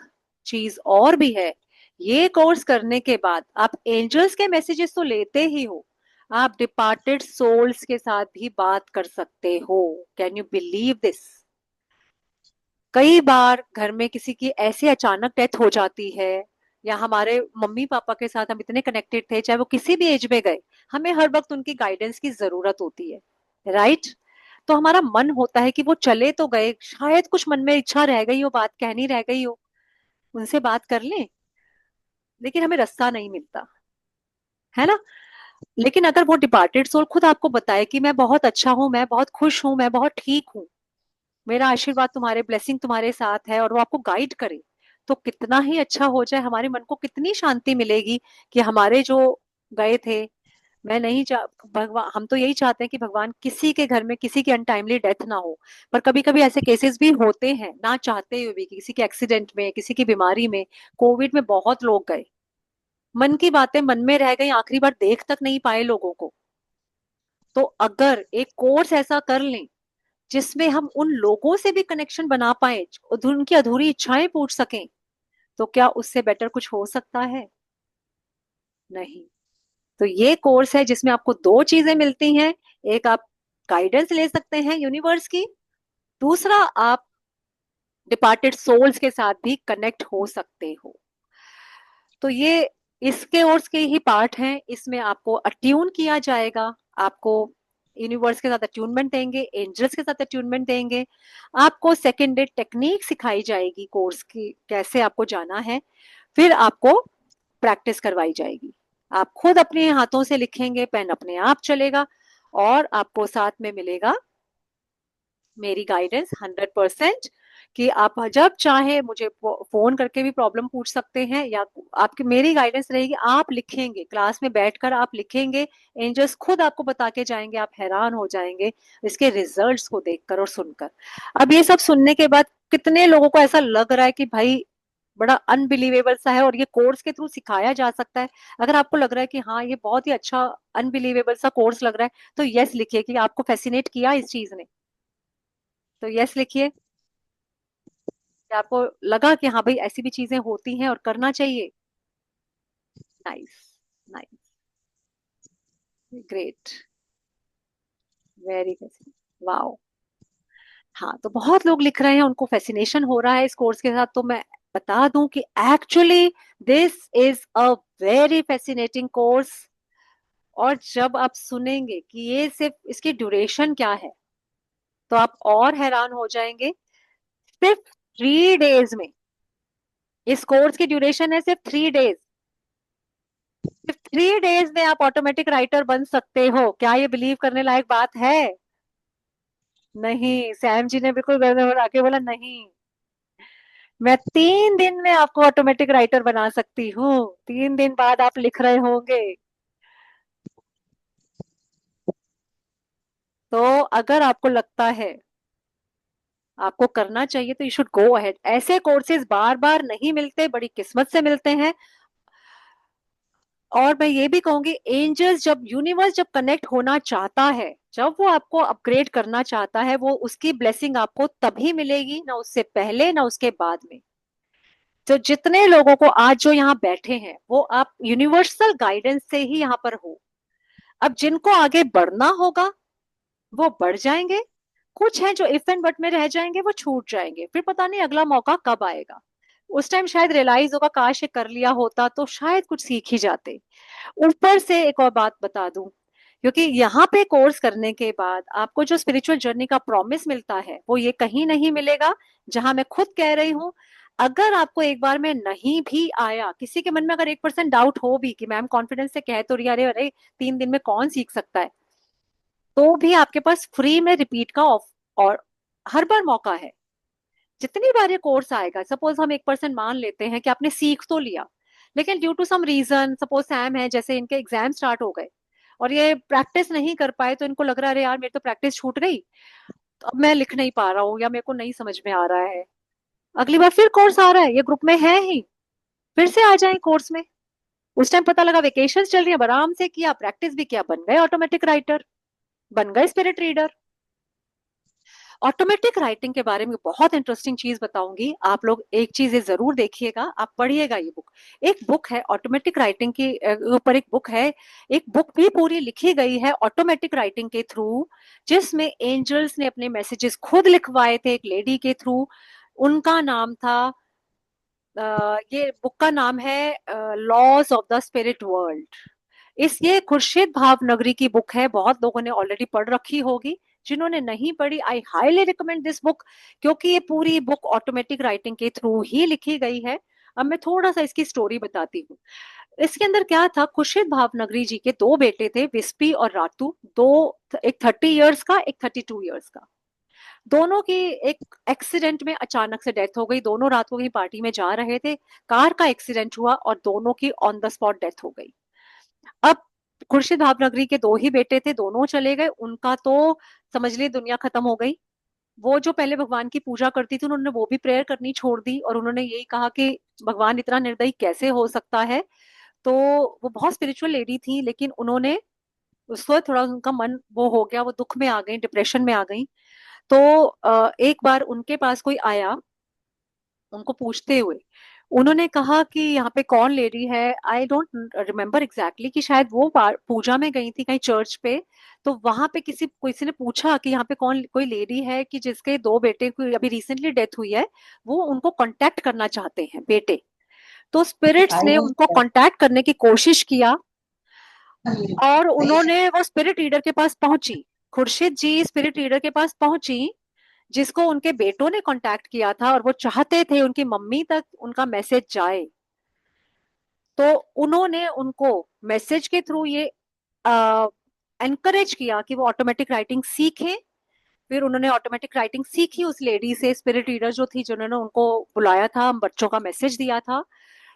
चीज और भी है। ये कोर्स करने के बाद आप एंजल्स के मैसेजेस तो लेते ही हो, आप डिपार्टेड सोल्स के साथ भी बात कर सकते हो। Can you believe this? कई बार घर में किसी की ऐसी अचानक डेथ हो जाती है, या हमारे मम्मी पापा के साथ हम इतने कनेक्टेड थे, चाहे वो किसी भी एज में गए, हमें हर वक्त उनकी गाइडेंस की जरूरत होती है। राइट? तो हमारा मन होता है कि वो चले तो गए, शायद कुछ मन में इच्छा रह गई हो, बात कहनी रह गई हो, उनसे बात कर लें, लेकिन हमें रास्ता नहीं मिलता है ना। लेकिन अगर वो डिपार्टेड सोल खुद आपको बताए कि मैं बहुत अच्छा हूं, मैं बहुत खुश हूं, मैं बहुत ठीक हूं, मेरा आशीर्वाद तुम्हारे, ब्लेसिंग तुम्हारे साथ है, और वो आपको गाइड करे, तो कितना ही अच्छा हो जाए, हमारे मन को कितनी शांति मिलेगी कि हमारे जो गए थे, मैं नहीं चाह भगवान, हम तो यही चाहते हैं कि भगवान किसी के घर में किसी की अनटाइमली डेथ ना हो। पर कभी कभी ऐसे केसेस भी होते हैं ना चाहते हुए भी, किसी के एक्सीडेंट में, किसी की बीमारी में, कोविड में बहुत लोग गए, मन की बातें मन में रह गई, आखिरी बार देख तक नहीं पाए लोगों को। तो अगर एक कोर्स ऐसा कर लें जिसमें हम उन लोगों से भी कनेक्शन बना पाए, उनकी अधूरी इच्छाएं पूछ सकें, तो क्या उससे बेटर कुछ हो सकता है? नहीं। तो ये कोर्स है जिसमें आपको दो चीजें मिलती हैं। एक, आप गाइडेंस ले सकते हैं यूनिवर्स की, दूसरा आप डिपार्टेड सोल्स के साथ भी कनेक्ट हो सकते हो। तो ये इसके कोर्स के ही पार्ट हैं। इसमें आपको अट्यून किया जाएगा, आपको यूनिवर्स के साथ अट्यूनमेंट देंगे, एंजल्स के साथ अट्यूनमेंट देंगे, आपको सेकेंड डे टेक्निक सिखाई जाएगी कोर्स की, कैसे आपको जाना है, फिर आपको प्रैक्टिस करवाई जाएगी। आप खुद अपने हाथों से लिखेंगे, पेन अपने आप चलेगा, और आपको साथ में मिलेगा मेरी गाइडेंस 100%, कि आप जब चाहे मुझे फोन करके भी प्रॉब्लम पूछ सकते हैं, या आपकी मेरी गाइडेंस रहेगी, आप लिखेंगे क्लास में बैठकर, आप लिखेंगे, एंजल्स खुद आपको बता के जाएंगे, आप हैरान हो जाएंगे इसके रिजल्ट्स को देखकर और सुनकर। अब ये सब सुनने के बाद कितने लोगों को ऐसा लग रहा है कि भाई बड़ा अनबिलीवेबल सा है और ये कोर्स के थ्रू सिखाया जा सकता है। अगर आपको लग रहा है कि हाँ ये बहुत ही अच्छा अनबिलीवेबल सा कोर्स लग रहा है, तो यस लिखिए कि आपको फैसिनेट किया इस चीज ने, तो यस लिखिए कि आपको लगा कि हाँ भाई ऐसी भी चीजें होती हैं और करना चाहिए। Nice, nice, great, very fascinate, wow. हाँ, तो बहुत लोग लिख रहे हैं, उनको फैसिनेशन हो रहा है इस कोर्स के साथ। तो मैं बता दूं कि actually this is a very fascinating course. और जब आप सुनेंगे कि ये सिर्फ इसकी ड्यूरेशन क्या है, तो आप और हैरान हो जाएंगे। सिर्फ 3 डेज में, इस कोर्स की ड्यूरेशन है सिर्फ 3 डेज, सिर्फ 3 डेज में आप ऑटोमेटिक राइटर बन सकते हो। क्या ये बिलीव करने लायक बात है? नहीं, सैम जी ने बिल्कुल गर्दन उड़ा के बोला नहीं, मैं 3 दिन में आपको ऑटोमेटिक राइटर बना सकती हूँ। 3 दिन बाद आप लिख रहे होंगे। तो अगर आपको लगता है आपको करना चाहिए, तो यू शुड गो अहेड। ऐसे कोर्सेज बार बार नहीं मिलते, बड़ी किस्मत से मिलते हैं। और मैं ये भी कहूंगी, एंजल्स जब, यूनिवर्स जब कनेक्ट होना चाहता है, जब वो आपको अपग्रेड करना चाहता है, वो उसकी ब्लेसिंग आपको तभी मिलेगी, ना उससे पहले ना उसके बाद में। तो जितने लोगों को आज जो यहाँ बैठे हैं, वो आप यूनिवर्सल गाइडेंस से ही यहाँ पर हो। अब जिनको आगे बढ़ना होगा वो बढ़ जाएंगे, कुछ हैं जो इफ एंड बट में रह जाएंगे, वो छूट जाएंगे, फिर पता नहीं अगला मौका कब आएगा। उस टाइम शायद रियलाइज होगा काश ये कर लिया होता तो शायद कुछ सीख ही जाते। ऊपर से एक और बात बता दूं, क्योंकि यहाँ पे कोर्स करने के बाद आपको जो स्पिरिचुअल जर्नी का प्रॉमिस मिलता है वो ये कहीं नहीं मिलेगा, जहां मैं खुद कह रही हूँ। अगर आपको एक बार में नहीं भी आया, किसी के मन में अगर 1% डाउट हो भी कि मैम कॉन्फिडेंस से कह तो रही है, अरे अरे 3 दिन में कौन सीख सकता है, तो भी आपके पास फ्री में रिपीट का ऑफ और हर बार मौका है। जितनी बार ये कोर्स आएगा, सपोज हम 1% मान लेते हैं कि आपने सीख तो लिया, लेकिन due to some reason, suppose Sam है जैसे, इनके एग्जाम स्टार्ट हो गए और ये प्रैक्टिस नहीं कर पाए, तो इनको लग रहा है अरे यार मेरी तो प्रैक्टिस छूट गई, तो अब मैं लिख नहीं पा रहा हूँ या मेरे को नहीं समझ में आ रहा है। अगली बार फिर कोर्स आ रहा है, ये ग्रुप में है ही, फिर से आ जाए कोर्स में। उस टाइम पता लगा वेकेशन चल रही है, अब आराम से किया, प्रैक्टिस भी किया, बन गए ऑटोमेटिक राइटर, बन गए स्पिरिट रीडर। ऑटोमेटिक राइटिंग के बारे में बहुत इंटरेस्टिंग चीज बताऊंगी, आप लोग एक चीज ये जरूर देखिएगा, आप पढ़िएगा ये बुक। एक बुक है ऑटोमेटिक राइटिंग के ऊपर, एक बुक है, एक बुक भी पूरी लिखी गई है ऑटोमेटिक राइटिंग के थ्रू, जिसमें एंजल्स ने अपने मैसेजेस खुद लिखवाए थे एक लेडी के थ्रू। उनका नाम था ये बुक का नाम है laws of the spirit world. इस ये खुर्शीद भावनगरी की बुक है, बहुत लोगों ने ऑलरेडी पढ़ रखी होगी। जिन्होंने नहीं पढ़ी, I highly recommend this book, क्योंकि ये पूरी बुक ऑटोमेटिक राइटिंग के थ्रू ही लिखी गई है। अब मैं थोड़ा सा इसकी स्टोरी बताती हूँ। इसके अंदर क्या था, खुर्शीद भावनगरी जी के दो बेटे थे, विस्पी और रातू, दो, एक 30 इयर्स का, एक 32 इयर्स का। दोनों की एक एक्सीडेंट में अचानक से डेथ हो गई। दोनों रात को कहीं पार्टी में जा रहे थे, कार का एक्सीडेंट हुआ और दोनों की ऑन द स्पॉट डेथ हो गई। अब खुर्शीद भावनगरी के दो ही बेटे थे, दोनों चले गए, उनका तो समझ ली दुनिया खत्म हो गई। वो जो पहले भगवान की पूजा करती थी, उन्होंने वो भी प्रेयर करनी छोड़ दी और उन्होंने यही कहा कि भगवान इतना निर्दयी कैसे हो सकता है। तो वो बहुत स्पिरिचुअल लेडी थी, लेकिन उन्होंने उसको थोड़ा, उनका मन वो हो गया, वो दुख में आ गई, डिप्रेशन में आ गई। तो एक बार उनके पास कोई आया, उनको पूछते हुए उन्होंने कहा कि यहाँ पे कौन लेडी है, आई डोंट रिमेम्बर एग्जैक्टली, कि शायद वो पूजा में गई थी कहीं चर्च पे। तो वहां पे किसी ने पूछा कि यहाँ पे कौन कोई लेडी है कि जिसके दो बेटे की अभी रिसेंटली डेथ हुई है, वो उनको कांटेक्ट करना चाहते हैं बेटे। तो स्पिरिट्स आई ने वाज उनको कांटेक्ट करने की कोशिश किया और उन्होंने, वो स्पिरिट रीडर के पास पहुंची, खुर्शीद जी स्पिरिट रीडर के पास पहुंची, जिसको उनके बेटों ने कांटेक्ट किया था और वो चाहते थे उनकी मम्मी तक उनका मैसेज जाए। तो उन्होंने उनको मैसेज के थ्रू ये एनकरेज किया कि वो ऑटोमेटिक राइटिंग सीखें। फिर उन्होंने ऑटोमेटिक राइटिंग सीखी उस लेडी से, स्पिरिट रीडर जो थी, जिन्होंने उनको बुलाया था, बच्चों का मैसेज दिया था।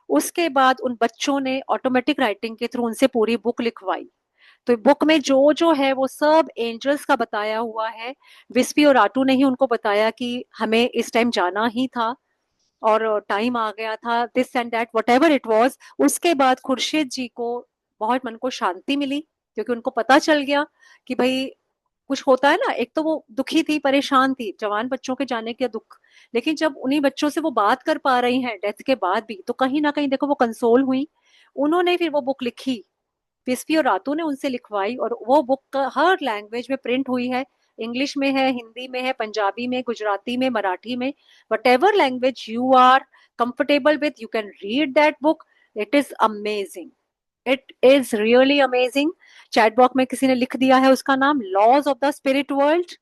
उसके बाद उन बच्चों ने ऑटोमेटिक राइटिंग के थ्रू उनसे पूरी बुक लिखवाई। तो बुक में जो जो है वो सब एंजल्स का बताया हुआ है। विस्पी और आटू ने ही उनको बताया कि हमें इस टाइम जाना ही था और टाइम आ गया था, this and that what ever it was. उसके बाद खुर्शीद जी को बहुत मन को शांति मिली, क्योंकि उनको पता चल गया कि भाई कुछ होता है ना, एक तो वो दुखी थी, परेशान थी, जवान बच्चों के जाने का दुख, लेकिन जब उन्हीं बच्चों से वो बात कर पा रही हैं डेथ के बाद भी, तो कहीं ना कहीं देखो वो कंसोल हुई। उन्होंने फिर वो बुक लिखी, विस्पी और रातू ने उनसे लिखवाई, और वो बुक हर लैंग्वेज में प्रिंट हुई है। इंग्लिश में है, हिंदी में है, पंजाबी में, गुजराती में, मराठी में, whatever language you are comfortable with, you can read that book. It is amazing, it is really amazing. Chat box में किसी ने लिख दिया है उसका नाम, laws of the spirit world.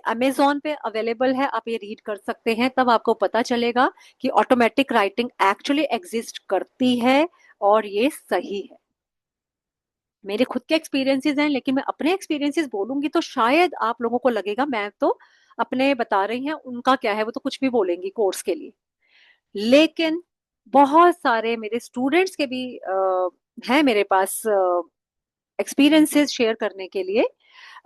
Amazon पे अवेलेबल है, आप ये रीड कर सकते हैं, तब आपको पता चलेगा कि ऑटोमेटिक राइटिंग एक्चुअली एग्जिस्ट करती है और ये सही है। मेरे खुद के एक्सपीरियंसेस हैं, लेकिन मैं अपने एक्सपीरियंसेस बोलूंगी तो शायद आप लोगों को लगेगा मैं तो अपने बता रही हैं, उनका क्या है, वो तो कुछ भी बोलेंगी कोर्स के लिए। लेकिन बहुत सारे मेरे स्टूडेंट्स के भी हैं मेरे पास एक्सपीरियंसेस शेयर करने के लिए।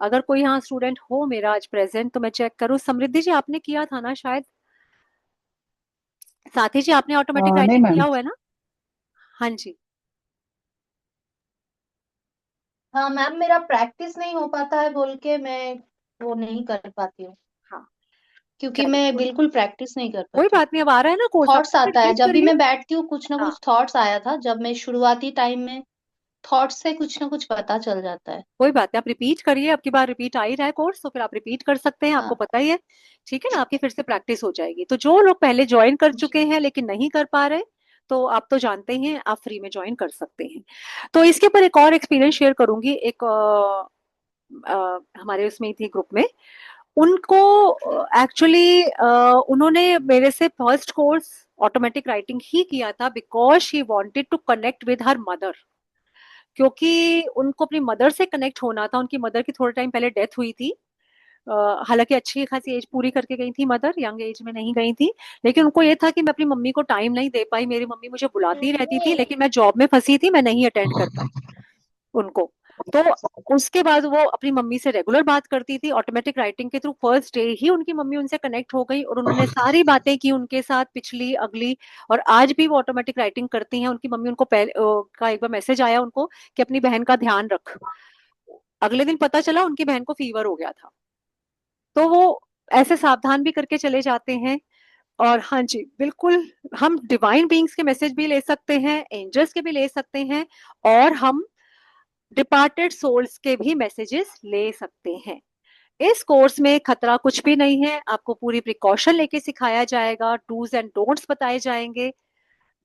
अगर कोई यहाँ स्टूडेंट हो मेरा आज प्रेजेंट, तो मैं चेक करूँ। समृद्धि जी आपने किया था ना शायद, साथी जी आपने ऑटोमेटिक नहीं राइटिंग मैम। किया हुआ है ना? हाँ जी। हाँ मैम, मेरा प्रैक्टिस नहीं हो पाता है बोल के मैं वो नहीं कर पाती हूँ, हाँ, क्योंकि चलिए मैं बिल्कुल प्रैक्टिस नहीं कर कोई पाती हूँ। बात नहीं, अब आ रहा है ना कोर्स, आप थॉट्स आता है, वेट जब भी करिए। मैं बैठती हूँ कुछ ना हाँ कुछ थॉट्स आया था जब मैं शुरुआती टाइम में थॉट से कुछ ना कुछ पता चल जाता है। कोई बात नहीं, आप रिपीट करिए, अब की बार रिपीट आ ही रहा है कोर्स, तो फिर आप रिपीट कर सकते हैं, आपको हाँ पता ही है। ठीक है ना, आपकी फिर से प्रैक्टिस हो जाएगी। तो जो लोग पहले ज्वाइन कर चुके जी। हैं लेकिन नहीं कर पा रहे, तो आप तो जानते ही हैं, आप फ्री में ज्वाइन कर सकते हैं। तो इसके ऊपर एक और एक्सपीरियंस शेयर करूंगी। एक हमारे उसमें थी ग्रुप में, उनको एक्चुअली उन्होंने मेरे से फर्स्ट कोर्स ऑटोमेटिक राइटिंग ही किया था because she wanted to connect with her mother. क्योंकि उनको अपनी मदर से कनेक्ट होना था, उनकी मदर की थोड़े टाइम पहले डेथ हुई थी। हालांकि अच्छी खासी एज पूरी करके गई थी मदर, यंग एज में नहीं गई थी। लेकिन उनको ये था कि मैं अपनी मम्मी को टाइम नहीं दे पाई, मेरी मम्मी मुझे बुलाती रहती थी लेकिन मैं जॉब में फंसी थी, मैं नहीं अटेंड कर पाई उनको। तो उसके बाद वो अपनी मम्मी से रेगुलर बात करती थी ऑटोमेटिक राइटिंग के थ्रू। फर्स्ट डे ही उनकी मम्मी उनसे कनेक्ट हो गई और उन्होंने सारी बातें की उनके साथ, पिछली अगली। और आज भी वो ऑटोमेटिक राइटिंग करती हैं। उनकी मम्मी उनको पहले का एक बार मैसेज आया उनको कि अपनी बहन का ध्यान रख। अगले दिन पता चला उनकी बहन को फीवर हो गया था। तो वो ऐसे सावधान भी करके चले जाते हैं। और हाँ जी बिल्कुल, हम डिवाइन बीइंग्स के मैसेज भी ले सकते हैं, एंजल्स के भी ले सकते हैं, और हम डिपार्टेड सोल्स के भी मैसेजेस ले सकते हैं। इस कोर्स में खतरा कुछ भी नहीं है, आपको पूरी प्रिकॉशन लेके सिखाया जाएगा, डूज एंड डोंट्स बताए जाएंगे।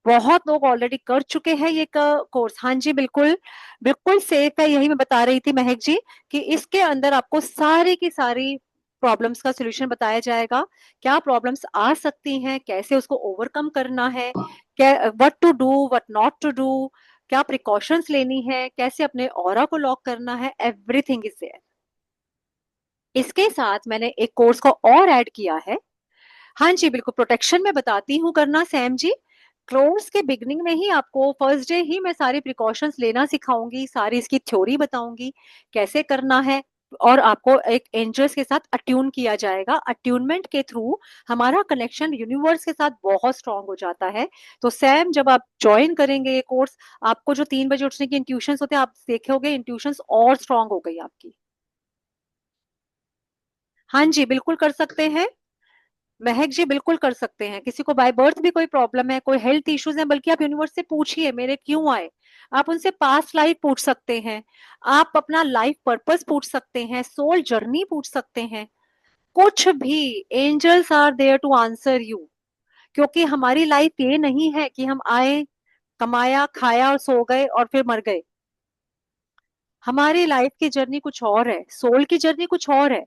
बहुत लोग ऑलरेडी कर चुके हैं ये कोर्स। हाँ जी बिल्कुल, बिल्कुल सेफ है। यही मैं बता रही थी महक जी, कि इसके अंदर आपको सारी की सारी प्रॉब्लम्स का सोल्यूशन बताया जाएगा। क्या प्रॉब्लम्स आ सकती हैं, कैसे उसको ओवरकम करना है, क्या what to do what not to do, क्या प्रिकॉशंस लेनी है, कैसे अपने ऑरा को लॉक करना है, एवरीथिंग इज देयर। इसके साथ मैंने एक कोर्स को और ऐड किया है। हाँ जी बिल्कुल, प्रोटेक्शन में बताती हूँ करना सैम जी। कोर्स के बिगनिंग में ही आपको फर्स्ट डे ही मैं सारी प्रिकॉशंस लेना सिखाऊंगी, सारी इसकी थ्योरी बताऊंगी कैसे करना है। और आपको एक एंजल्स के साथ अट्यून किया जाएगा। अट्यूनमेंट के थ्रू हमारा कनेक्शन यूनिवर्स के साथ बहुत स्ट्रांग हो जाता है। तो सैम, जब आप ज्वाइन करेंगे ये कोर्स, आपको जो 3 बजे उठने की इंट्यूशंस होते हैं, आप देखोगे इंट्यूशंस और स्ट्रांग हो गई आपकी। हाँ जी बिल्कुल कर सकते हैं महक जी, बिल्कुल कर सकते हैं। किसी को बाय बर्थ भी कोई प्रॉब्लम है, कोई हेल्थ इश्यूज है, बल्कि आप यूनिवर्स से पूछिए मेरे क्यों आए। आप उनसे पास्ट लाइफ पूछ सकते हैं, आप अपना लाइफ पर्पस पूछ सकते हैं, सोल जर्नी पूछ सकते हैं, कुछ भी। Angels are there to answer you. क्योंकि हमारी लाइफ ये नहीं है कि हम आए, कमाया, खाया और सो गए और फिर मर गए। हमारी लाइफ की जर्नी कुछ और है, सोल की जर्नी कुछ और है।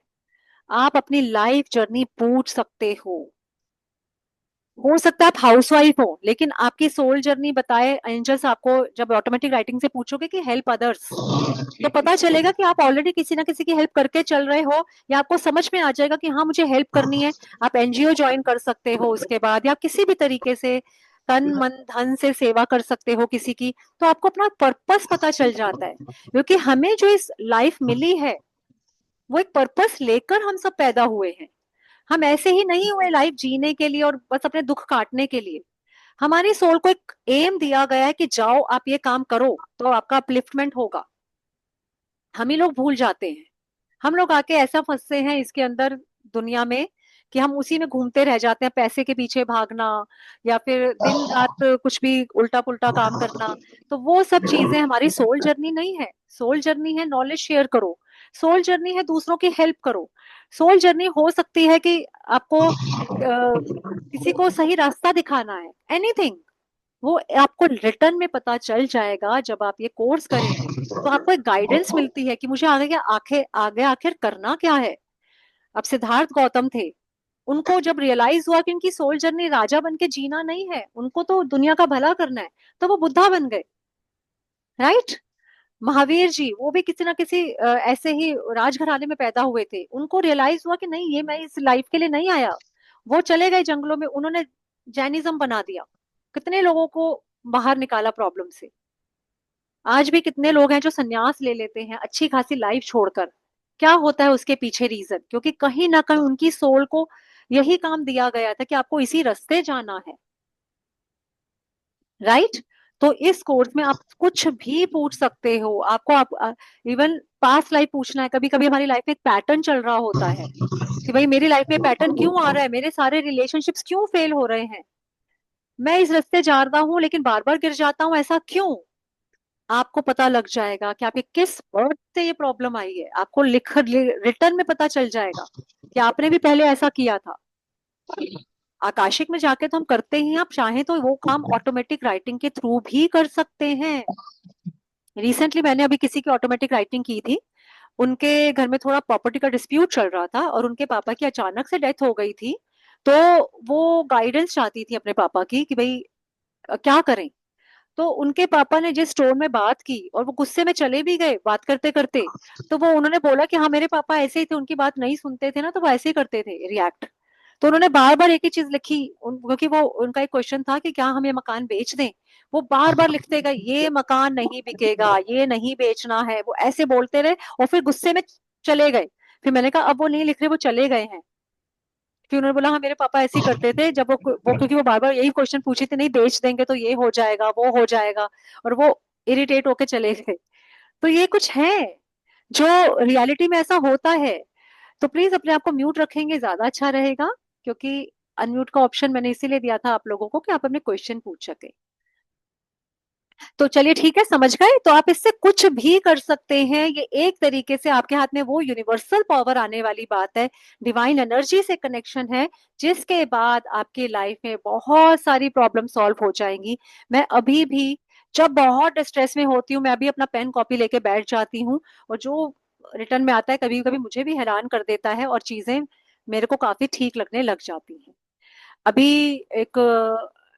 आप अपनी लाइफ जर्नी पूछ सकते हो सकता है आप हाउसवाइफ हो लेकिन आपकी सोल जर्नी बताए एंजल्स आपको। जब ऑटोमेटिक राइटिंग से पूछोगे कि हेल्प अदर्स, तो पता चलेगा कि आप ऑलरेडी किसी ना किसी की हेल्प करके चल रहे हो, या आपको समझ में आ जाएगा कि हाँ मुझे हेल्प करनी है। आप एनजीओ ज्वाइन कर सकते हो उसके बाद, या किसी भी तरीके से तन मन धन से सेवा कर सकते हो किसी की। तो आपको अपना पर्पस पता चल जाता है, क्योंकि हमें जो इस लाइफ मिली है वो एक पर्पस लेकर हम सब पैदा हुए हैं। हम ऐसे ही नहीं हुए लाइफ जीने के लिए और बस अपने दुख काटने के लिए। हमारी सोल को एक एम दिया गया है कि जाओ आप ये काम करो तो आपका अपलिफ्टमेंट होगा। हम ही लोग भूल जाते हैं। हम लोग आके ऐसा फंसते हैं इसके अंदर दुनिया में कि हम उसी में घूमते रह जाते हैं, पैसे के पीछे भागना, या फिर दिन रात कुछ भी उल्टा पुल्टा काम करना। तो वो सब चीजें हमारी सोल जर्नी नहीं है। सोल जर्नी है नॉलेज शेयर करो, सोल जर्नी है दूसरों की हेल्प करो। सोल जर्नी हो सकती है कि आपको किसी को सही रास्ता दिखाना है, एनीथिंग। वो आपको रिटर्न में पता चल जाएगा जब आप ये कोर्स करेंगे। तो आपको एक गाइडेंस मिलती है कि मुझे आगे आखिर करना क्या है। अब सिद्धार्थ गौतम थे, उनको जब रियलाइज हुआ कि उनकी सोल जर्नी राजा बन के जीना नहीं है, उनको तो दुनिया का भला करना है, तो वो बुद्धा बन गए। राइट। महावीर जी, वो भी किसी ना किसी ऐसे ही राजघराने में पैदा हुए थे। उनको रियलाइज हुआ कि नहीं, ये मैं इस लाइफ के लिए नहीं आया। वो चले गए जंगलों में, उन्होंने जैनिज्म बना दिया, कितने लोगों को बाहर निकाला प्रॉब्लम से। आज भी कितने लोग हैं जो संन्यास ले लेते हैं अच्छी खासी लाइफ छोड़कर। क्या होता है उसके पीछे रीजन? क्योंकि कहीं ना कहीं उनकी सोल को यही काम दिया गया था कि आपको इसी रास्ते जाना है। राइट। तो इस कोर्स में आप कुछ भी पूछ सकते हो। आपको आप इवन पास्ट लाइफ पूछना है। कभी कभी हमारी लाइफ में एक पैटर्न चल रहा होता है कि भाई मेरी लाइफ में पैटर्न क्यों आ रहा है, मेरे सारे रिलेशनशिप्स क्यों फेल हो रहे हैं, मैं इस रास्ते जा रहा हूँ लेकिन बार बार गिर जाता हूँ, ऐसा क्यों? आपको पता लग जाएगा कि आपके किस बर्थ से ये प्रॉब्लम आई है, आपको रिटर्न में पता चल जाएगा कि आपने भी पहले ऐसा किया था। आकाशिक में जाके तो हम करते ही हैं, आप चाहें तो वो काम ऑटोमेटिक राइटिंग के थ्रू भी कर सकते हैं। रिसेंटली मैंने अभी किसी की ऑटोमेटिक राइटिंग की थी। उनके घर में थोड़ा प्रॉपर्टी का डिस्प्यूट चल रहा था और उनके पापा की अचानक से डेथ हो गई थी। तो वो गाइडेंस चाहती थी अपने पापा की कि भाई क्या करें। तो उनके पापा ने जिस टोन में बात की और वो गुस्से में चले भी गए बात करते करते, तो वो उन्होंने बोला कि हाँ मेरे पापा ऐसे ही थे, उनकी बात नहीं सुनते थे ना तो वो ऐसे ही करते थे रिएक्ट। तो उन्होंने बार बार एक ही चीज लिखी क्योंकि वो उनका एक क्वेश्चन था कि क्या हम ये मकान बेच दें। वो बार बार लिखते गए ये मकान नहीं बिकेगा, ये नहीं बेचना है, वो ऐसे बोलते रहे और फिर गुस्से में चले गए। फिर मैंने कहा अब वो नहीं लिख रहे, वो चले गए हैं। फिर उन्होंने बोला हाँ मेरे पापा ऐसे ही करते थे जब वो क्योंकि वो बार बार यही क्वेश्चन पूछे थे, नहीं बेच देंगे तो ये हो जाएगा वो हो जाएगा, और वो इरिटेट होके चले गए। तो ये कुछ है जो रियलिटी में ऐसा होता है। तो प्लीज अपने आप को म्यूट रखेंगे ज्यादा अच्छा रहेगा, क्योंकि अनम्यूट का ऑप्शन मैंने इसीलिए दिया था आप लोगों को कि आप अपने क्वेश्चन पूछ सके। तो चलिए ठीक है, समझ गए। तो आप इससे कुछ भी कर सकते हैं, ये एक तरीके से आपके हाथ में वो यूनिवर्सल पावर आने वाली बात है, डिवाइन एनर्जी से कनेक्शन है, जिसके बाद आपकी लाइफ में बहुत सारी प्रॉब्लम सॉल्व हो जाएंगी। मैं अभी भी जब बहुत डिस्ट्रेस में होती हूँ मैं अभी अपना पेन कॉपी लेके बैठ जाती हूँ, और जो रिटर्न में आता है कभी कभी मुझे भी हैरान कर देता है और चीजें मेरे को काफी ठीक लगने लग जाती हैं। अभी एक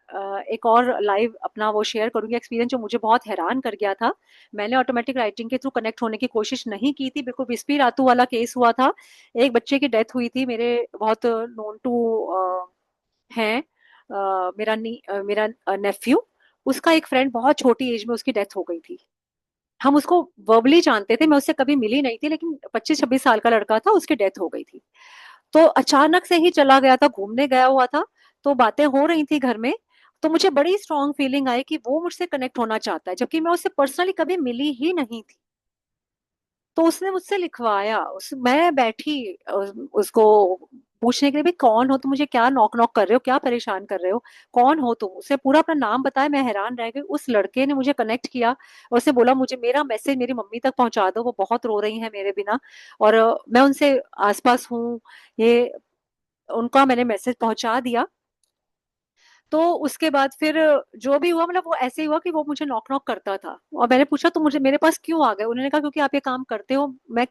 एक और लाइव अपना वो शेयर करूंगी एक्सपीरियंस जो मुझे बहुत हैरान कर गया था। मैंने ऑटोमेटिक राइटिंग के थ्रू कनेक्ट होने की कोशिश नहीं की थी, बिल्कुल विस्पी रातू वाला केस हुआ था। एक बच्चे की डेथ हुई थी, मेरे बहुत नोन टू हैं, मेरा नेफ्यू, उसका एक फ्रेंड बहुत छोटी एज में उसकी डेथ हो गई थी। हम उसको वर्बली जानते थे, मैं उससे कभी मिली नहीं थी, लेकिन 25-26 साल का लड़का था, उसकी डेथ हो गई थी। तो अचानक से ही चला गया था, घूमने गया हुआ था। तो बातें हो रही थी घर में, तो मुझे बड़ी स्ट्रांग फीलिंग आई कि वो मुझसे कनेक्ट होना चाहता है, जबकि मैं उससे पर्सनली कभी मिली ही नहीं थी। तो उसने मुझसे लिखवाया, मैं बैठी उसको पूछने के लिए, भाई कौन हो तुम, मुझे क्या नॉक नॉक कर रहे हो, क्या परेशान कर रहे हो, कौन हो तुम। उसे पूरा अपना नाम बताया, मैं हैरान रह गई। उस लड़के ने मुझे कनेक्ट किया और उसे बोला मुझे मेरा मैसेज मेरी मम्मी तक पहुंचा दो, वो बहुत रो रही हैं मेरे बिना, और मैं उनसे आसपास हूँ, ये उनका मैंने मैसेज पहुंचा दिया। तो उसके बाद फिर जो भी हुआ, मतलब वो ऐसे ही हुआ कि वो मुझे नॉक नॉक करता था और मैंने पूछा तो मुझे मेरे पास क्यों आ गए। उन्होंने कहा क्योंकि आप ये काम करते हो, मैं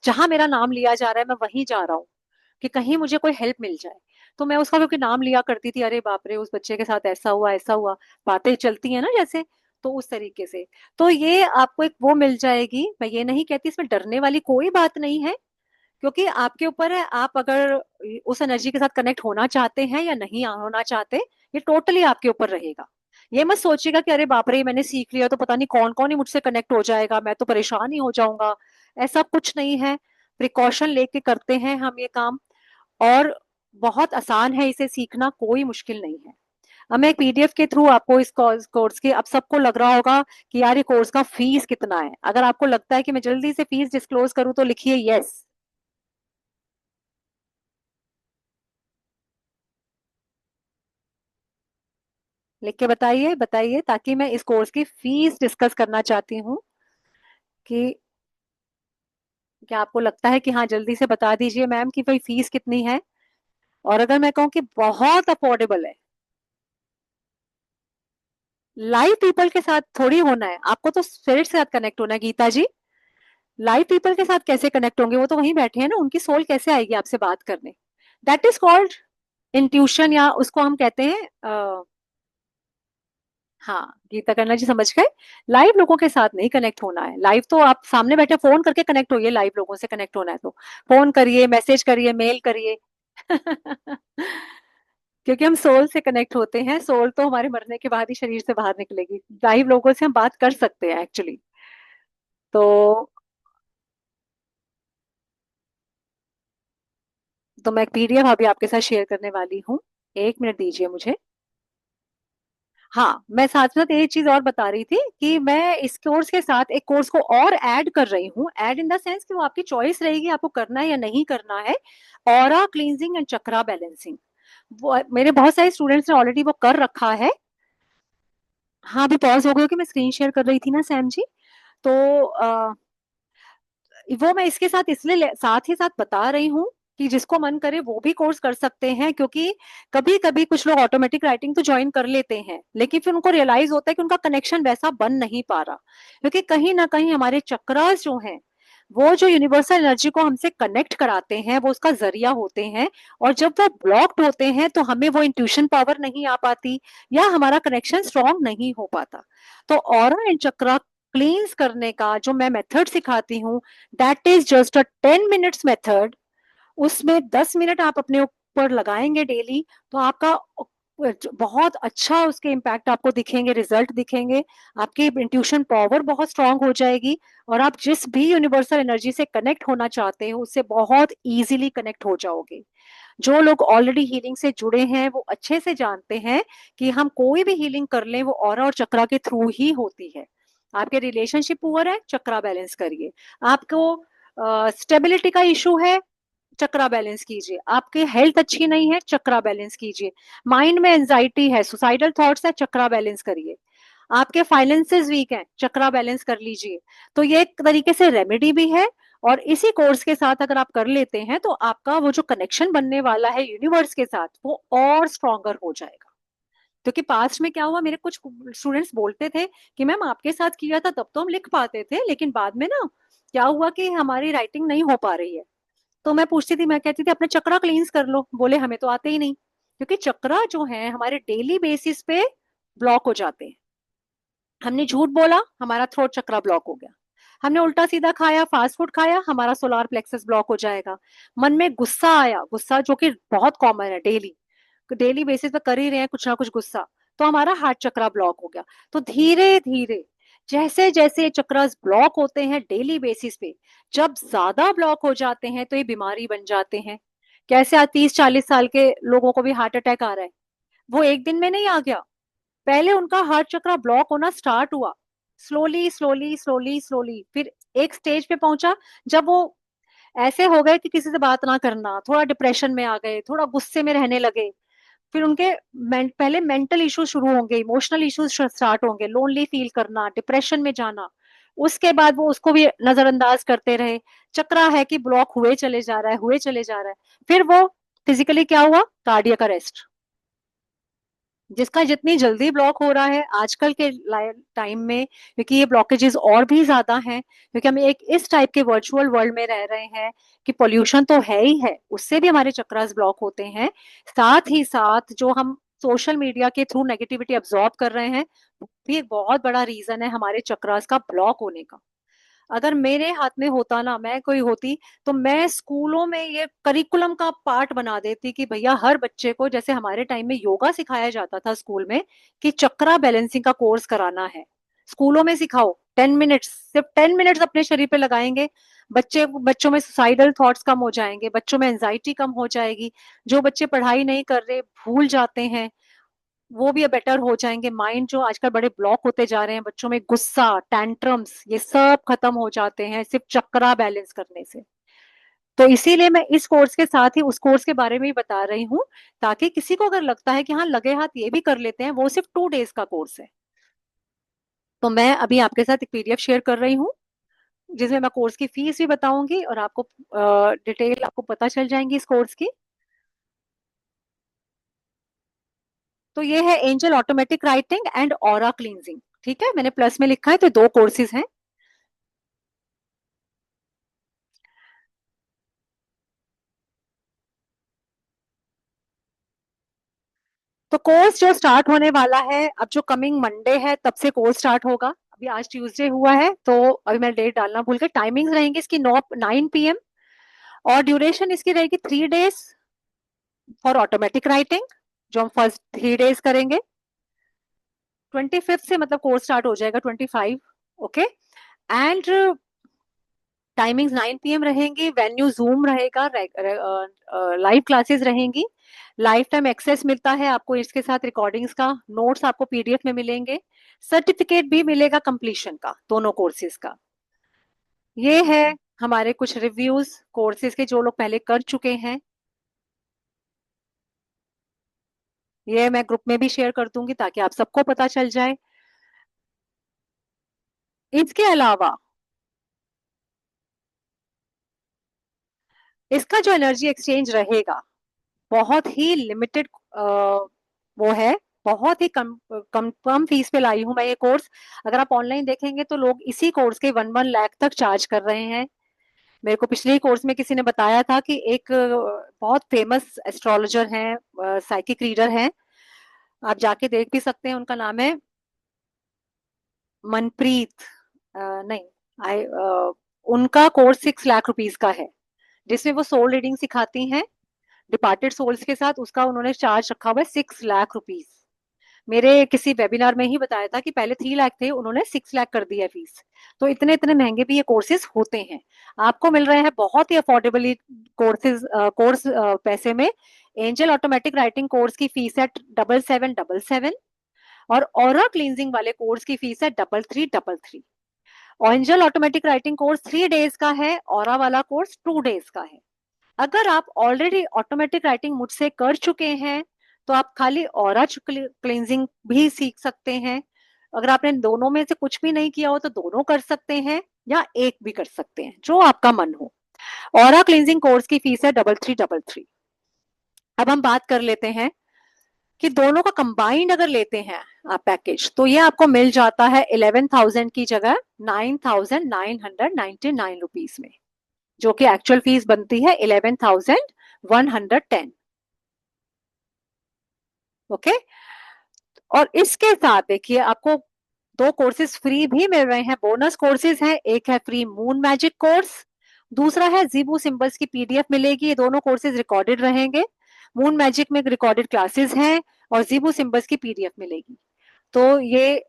जहां मेरा नाम लिया जा रहा है मैं वहीं जा रहा हूँ कि कहीं मुझे कोई हेल्प मिल जाए। तो मैं उसका क्योंकि नाम लिया करती थी, अरे बाप रे उस बच्चे के साथ ऐसा हुआ, बातें चलती है ना जैसे, तो उस तरीके से। तो ये आपको एक वो मिल जाएगी। मैं ये नहीं कहती इसमें डरने वाली कोई बात नहीं है, क्योंकि आपके ऊपर है, आप अगर उस एनर्जी के साथ कनेक्ट होना चाहते हैं या नहीं होना चाहते, ये टोटली आपके ऊपर रहेगा। ये मत सोचिएगा कि अरे बाप रे मैंने सीख लिया तो पता नहीं कौन कौन ही मुझसे कनेक्ट हो जाएगा, मैं तो परेशान ही हो जाऊंगा। ऐसा कुछ नहीं है, प्रिकॉशन लेके करते हैं हम ये काम, और बहुत आसान है इसे सीखना, कोई मुश्किल नहीं है। अब मैं एक पीडीएफ के थ्रू आपको इस कोर्स की, अब सबको लग रहा होगा कि यार ये कोर्स का फीस कितना है। अगर आपको लगता है कि मैं जल्दी से फीस डिस्क्लोज करूं तो लिखिए यस। लिख के बताइए बताइए, ताकि मैं इस कोर्स की फीस डिस्कस करना चाहती हूँ कि क्या आपको लगता है कि हाँ जल्दी से बता दीजिए मैम कि भाई फीस कितनी है। और अगर मैं कहूँ कि बहुत अफोर्डेबल है, लाइव पीपल के साथ थोड़ी होना है, आपको तो स्पिरिट से साथ कनेक्ट होना है गीता जी। लाइव पीपल के साथ कैसे कनेक्ट होंगे, वो तो वहीं बैठे हैं ना, उनकी सोल कैसे आएगी आपसे बात करने। दैट इज कॉल्ड इंट्यूशन, या उसको हम कहते हैं हाँ गीता करना जी समझ गए। लाइव लोगों के साथ नहीं कनेक्ट होना है, लाइव तो आप सामने बैठे फोन करके कनेक्ट होइए, लाइव लोगों से कनेक्ट होना है तो फोन करिए, मैसेज करिए, मेल करिए। क्योंकि हम सोल से कनेक्ट होते हैं, सोल तो हमारे मरने के बाद ही शरीर से बाहर निकलेगी, लाइव लोगों से हम बात कर सकते हैं एक्चुअली। तो मैं एक पीडीएफ अभी आपके साथ शेयर करने वाली हूँ, 1 मिनट दीजिए मुझे। हाँ मैं साथ साथ एक चीज और बता रही थी कि मैं इस कोर्स के साथ एक कोर्स को और ऐड कर रही हूँ, ऐड इन द सेंस कि वो आपकी चॉइस रहेगी आपको करना है या नहीं करना है। Aura cleansing and chakra balancing, वो मेरे बहुत सारे स्टूडेंट्स ने ऑलरेडी वो कर रखा है। हाँ, अभी पॉज हो गया कि मैं स्क्रीन शेयर कर रही थी ना सैम जी। तो वो मैं इसके साथ इसलिए साथ ही साथ बता रही हूँ कि जिसको मन करे वो भी कोर्स कर सकते हैं, क्योंकि कभी कभी कुछ लोग ऑटोमेटिक राइटिंग तो ज्वाइन कर लेते हैं, लेकिन फिर उनको रियलाइज होता है कि उनका कनेक्शन वैसा बन नहीं पा रहा, क्योंकि कहीं ना कहीं हमारे चक्रास जो हैं वो जो यूनिवर्सल एनर्जी को हमसे कनेक्ट कराते हैं वो उसका जरिया होते हैं। और जब वो ब्लॉक्ड होते हैं तो हमें वो इंट्यूशन पावर नहीं आ पाती, या हमारा कनेक्शन स्ट्रांग नहीं हो पाता। तो ऑरा एंड चक्रा क्लींस करने का जो मैं मेथड सिखाती हूँ, that is just a 10 minutes method. उसमें 10 मिनट आप अपने ऊपर लगाएंगे डेली, तो आपका बहुत अच्छा उसके इम्पैक्ट आपको दिखेंगे, रिजल्ट दिखेंगे। आपकी इंट्यूशन पावर बहुत स्ट्रांग हो जाएगी, और आप जिस भी यूनिवर्सल एनर्जी से कनेक्ट होना चाहते हो उससे बहुत इजीली कनेक्ट हो जाओगे। जो लोग ऑलरेडी हीलिंग से जुड़े हैं वो अच्छे से जानते हैं कि हम कोई भी हीलिंग कर लें वो ऑरा और चक्रा के थ्रू ही होती है। आपके रिलेशनशिप पुअर है, चक्रा बैलेंस करिए। आपको स्टेबिलिटी का इशू है, चक्रा बैलेंस कीजिए। आपकी हेल्थ अच्छी नहीं है, चक्रा बैलेंस कीजिए। माइंड में एंजाइटी है, सुसाइडल थॉट्स है, चक्रा बैलेंस करिए। आपके फाइनेंसेस वीक हैं, चक्रा बैलेंस कर लीजिए। तो ये एक तरीके से रेमेडी भी है, और इसी कोर्स के साथ अगर आप कर लेते हैं तो आपका वो जो कनेक्शन बनने वाला है यूनिवर्स के साथ वो और स्ट्रॉन्गर हो जाएगा। क्योंकि पास्ट में क्या हुआ, मेरे कुछ स्टूडेंट्स बोलते थे कि मैम आपके साथ किया था तब तो हम लिख पाते थे, लेकिन बाद में ना क्या हुआ कि हमारी राइटिंग नहीं हो पा रही है। तो मैं पूछती थी, मैं कहती थी अपने चक्रा क्लींस कर लो। बोले हमें तो आते ही नहीं, क्योंकि चक्रा जो है हमारे डेली बेसिस पे ब्लॉक हो जाते हैं। हमने झूठ बोला, हमारा थ्रोट चक्रा ब्लॉक हो गया। हमने उल्टा सीधा खाया, फास्ट फूड खाया, हमारा सोलार प्लेक्सस ब्लॉक हो जाएगा। मन में गुस्सा आया, गुस्सा जो कि बहुत कॉमन है, डेली डेली बेसिस पे कर ही रहे हैं कुछ ना कुछ गुस्सा, तो हमारा हार्ट चक्रा ब्लॉक हो गया। तो धीरे धीरे जैसे जैसे चक्रास ब्लॉक होते हैं डेली बेसिस पे, जब ज्यादा ब्लॉक हो जाते हैं तो ये बीमारी बन जाते हैं। कैसे आज 30-40 साल के लोगों को भी हार्ट अटैक आ रहा है, वो एक दिन में नहीं आ गया। पहले उनका हार्ट चक्रा ब्लॉक होना स्टार्ट हुआ, स्लोली स्लोली स्लोली स्लोली, फिर एक स्टेज पे पहुंचा जब वो ऐसे हो गए कि किसी से बात ना करना, थोड़ा डिप्रेशन में आ गए, थोड़ा गुस्से में रहने लगे। फिर उनके पहले मेंटल इश्यूज शुरू होंगे, इमोशनल इश्यूज स्टार्ट होंगे, लोनली फील करना, डिप्रेशन में जाना। उसके बाद वो उसको भी नजरअंदाज करते रहे। चक्रा है कि ब्लॉक हुए चले जा रहा है, हुए चले जा रहा है। फिर वो फिजिकली क्या हुआ, कार्डियक अरेस्ट। जिसका जितनी जल्दी ब्लॉक हो रहा है आजकल के टाइम में, क्योंकि ये ब्लॉकेजेस और भी ज्यादा हैं, क्योंकि हम एक इस टाइप के वर्चुअल वर्ल्ड में रह रहे हैं कि पोल्यूशन तो है ही है, उससे भी हमारे चक्रास ब्लॉक होते हैं। साथ ही साथ जो हम सोशल मीडिया के थ्रू नेगेटिविटी अब्सॉर्ब कर रहे हैं, वो भी एक बहुत बड़ा रीजन है हमारे चक्रास का ब्लॉक होने का। अगर मेरे हाथ में होता ना, मैं कोई होती, तो मैं स्कूलों में ये करिकुलम का पार्ट बना देती कि भैया हर बच्चे को, जैसे हमारे टाइम में योगा सिखाया जाता था स्कूल में, कि चक्रा बैलेंसिंग का कोर्स कराना है। स्कूलों में सिखाओ, 10 मिनट्स, सिर्फ 10 मिनट्स अपने शरीर पे लगाएंगे, बच्चों में सुसाइडल थॉट्स कम हो जाएंगे, बच्चों में एंजाइटी कम हो जाएगी। जो बच्चे पढ़ाई नहीं कर रहे, भूल जाते हैं, वो भी बेटर हो जाएंगे। माइंड जो आजकल बड़े ब्लॉक होते जा रहे हैं, बच्चों में गुस्सा, टैंट्रम्स, ये सब खत्म हो जाते हैं सिर्फ चक्रा बैलेंस करने से। तो इसीलिए मैं इस कोर्स के साथ ही उस कोर्स के बारे में भी बता रही हूँ, ताकि किसी को अगर लगता है कि हाँ लगे हाथ ये भी कर लेते हैं, वो सिर्फ 2 डेज का कोर्स है। तो मैं अभी आपके साथ एक पीडीएफ शेयर कर रही हूँ, जिसमें मैं कोर्स की फीस भी बताऊंगी और आपको डिटेल आपको पता चल जाएंगी इस कोर्स की। तो ये है angel automatic writing and aura cleansing. ठीक है, मैंने प्लस में लिखा है, तो 2 कोर्सेज हैं। तो कोर्स जो स्टार्ट होने वाला है, अब जो कमिंग मंडे है तब से कोर्स स्टार्ट होगा। अभी आज ट्यूसडे हुआ है, तो अभी मैं डेट डालना भूल गई। टाइमिंग्स रहेंगी इसकी 9 9 PM, और ड्यूरेशन इसकी रहेगी 3 डेज फॉर ऑटोमेटिक राइटिंग, जो हम फर्स्ट 3 डेज करेंगे। 25th से मतलब कोर्स स्टार्ट हो जाएगा, 25। ओके। एंड टाइमिंग्स 9 PM रहेंगी, वेन्यू जूम रहेगा, लाइव क्लासेस रहेंगी। लाइफ टाइम एक्सेस मिलता है आपको इसके साथ, रिकॉर्डिंग्स का, नोट्स आपको पीडीएफ में मिलेंगे, सर्टिफिकेट भी मिलेगा कंप्लीशन का, दोनों कोर्सेज का। ये है हमारे कुछ रिव्यूज कोर्सेज के जो लोग पहले कर चुके हैं। ये मैं ग्रुप में भी शेयर कर दूंगी ताकि आप सबको पता चल जाए। इसके अलावा इसका जो एनर्जी एक्सचेंज रहेगा बहुत ही लिमिटेड, वो है, बहुत ही कम कम कम फीस पे लाई हूं मैं ये कोर्स। अगर आप ऑनलाइन देखेंगे तो लोग इसी कोर्स के 1 लाख तक चार्ज कर रहे हैं। मेरे को पिछले ही कोर्स में किसी ने बताया था कि एक बहुत फेमस एस्ट्रोलॉजर हैं, साइकिक रीडर हैं, आप जाके देख भी सकते हैं, उनका नाम है मनप्रीत, नहीं, आई उनका कोर्स 6 लाख रुपीज का है, जिसमें वो सोल रीडिंग सिखाती हैं डिपार्टेड सोल्स के साथ। उसका उन्होंने चार्ज रखा हुआ है 6 लाख रुपीज। मेरे किसी वेबिनार में ही बताया था कि पहले 3 लाख थे, उन्होंने 6 लाख कर दिया फीस। तो इतने इतने महंगे भी ये कोर्सेज होते हैं। आपको मिल रहे हैं बहुत ही अफोर्डेबली कोर्स पैसे में। एंजल ऑटोमेटिक राइटिंग कोर्स की फीस है 7777, और ऑरा क्लींजिंग वाले कोर्स की फीस है 3333। Angel automatic writing course 3 days का है, ऑरा वाला कोर्स 2 डेज का है। अगर आप ऑलरेडी ऑटोमेटिक राइटिंग मुझसे कर चुके हैं तो आप खाली ऑरा क्लींजिंग भी सीख सकते हैं। अगर आपने दोनों में से कुछ भी नहीं किया हो तो दोनों कर सकते हैं, या एक भी कर सकते हैं, जो आपका मन हो। ऑरा क्लींजिंग कोर्स की फीस है 3333। अब हम बात कर लेते हैं कि दोनों का कंबाइंड अगर लेते हैं आप पैकेज, तो ये आपको मिल जाता है 11,000 की जगह 9,999 रुपीज में, जो कि एक्चुअल फीस बनती है 11,110। ओके। और इसके साथ देखिए आपको 2 कोर्सेज फ्री भी मिल रहे हैं, बोनस कोर्सेज हैं। एक है फ्री मून मैजिक कोर्स, दूसरा है जीबू सिंबल्स की पीडीएफ मिलेगी। ये दोनों कोर्सेज रिकॉर्डेड रहेंगे। मून मैजिक में रिकॉर्डेड क्लासेस हैं और जीबू सिंबल्स की पीडीएफ मिलेगी। तो ये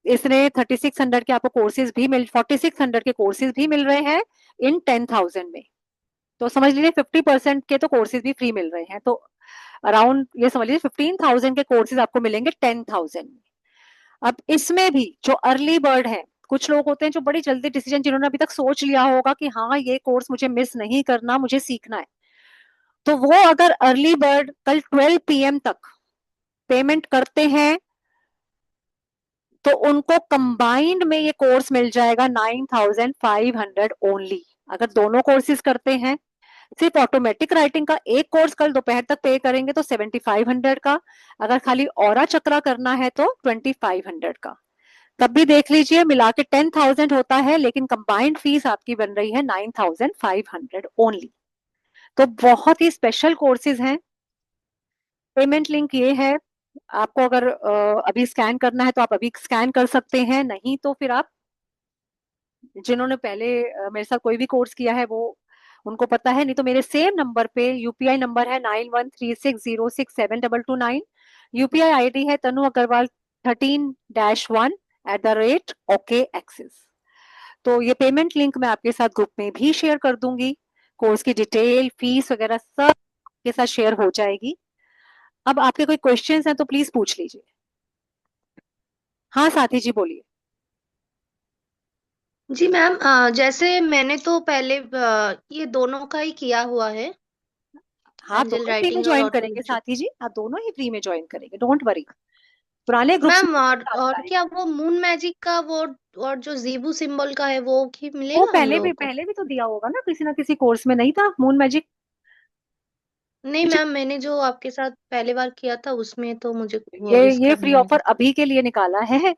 इसने 3600 के आपको कोर्सेज भी 4600 के कोर्सेज भी मिल रहे हैं इन 10,000 में। तो समझ लीजिए 50% के तो कोर्सेज भी फ्री मिल रहे हैं। तो अराउंड ये समझ लीजिए 15,000 के कोर्सेज आपको मिलेंगे 10,000 में। अब इसमें भी जो अर्ली बर्ड है, कुछ लोग होते हैं जो बड़ी जल्दी डिसीजन, जिन्होंने अभी तक सोच लिया होगा कि हाँ ये कोर्स मुझे मिस नहीं करना, मुझे सीखना है, तो वो अगर अर्ली बर्ड कल 12 PM तक पेमेंट करते हैं तो उनको कंबाइंड में ये कोर्स मिल जाएगा 9,500 ओनली। अगर दोनों कोर्सेज करते हैं, सिर्फ ऑटोमेटिक राइटिंग का एक कोर्स कल दोपहर तक पे करेंगे तो 7,500 का, अगर खाली ऑरा चक्रा करना है तो 2,500 का। तब भी देख लीजिए मिला के 10,000 होता है, लेकिन कंबाइंड फीस आपकी बन रही है 9,500 ओनली। तो बहुत ही स्पेशल कोर्सेज हैं। पेमेंट लिंक ये है, आपको अगर अभी स्कैन करना है तो आप अभी स्कैन कर सकते हैं, नहीं तो फिर आप, जिन्होंने पहले मेरे साथ कोई भी कोर्स किया है वो उनको पता है, नहीं तो मेरे सेम नंबर पे यूपीआई नंबर है 9136067229। यूपीआई आईडी है तनु अग्रवाल 13-1 @OKAccess। तो ये पेमेंट लिंक मैं आपके साथ ग्रुप में भी शेयर कर दूंगी। कोर्स की डिटेल, फीस वगैरह सब आपके साथ शेयर हो जाएगी। अब आपके कोई क्वेश्चंस हैं तो प्लीज पूछ लीजिए। हाँ साथी जी बोलिए। जी मैम, जैसे मैंने तो पहले ये दोनों का ही किया हुआ है, हाँ, आप एंजल दोनों फ्री में राइटिंग और ज्वाइन करेंगे ऑटोमेटिक। साथी जी, आप दोनों ही फ्री में ज्वाइन करेंगे, डोंट वरी। पुराने ग्रुप्स में मैम, साथ और जाएंगे। क्या वो मून मैजिक का वो और जो जीबू सिंबल का है वो भी वो मिलेगा हम पहले भी लोगों को? पहले भी तो दिया होगा ना किसी कोर्स में, नहीं था मून मैजिक? नहीं मैम, मैंने जो आपके साथ पहले बार किया था उसमें तो मुझे वो ये इसका फ्री नहीं ऑफर मिला। अभी के लिए निकाला है।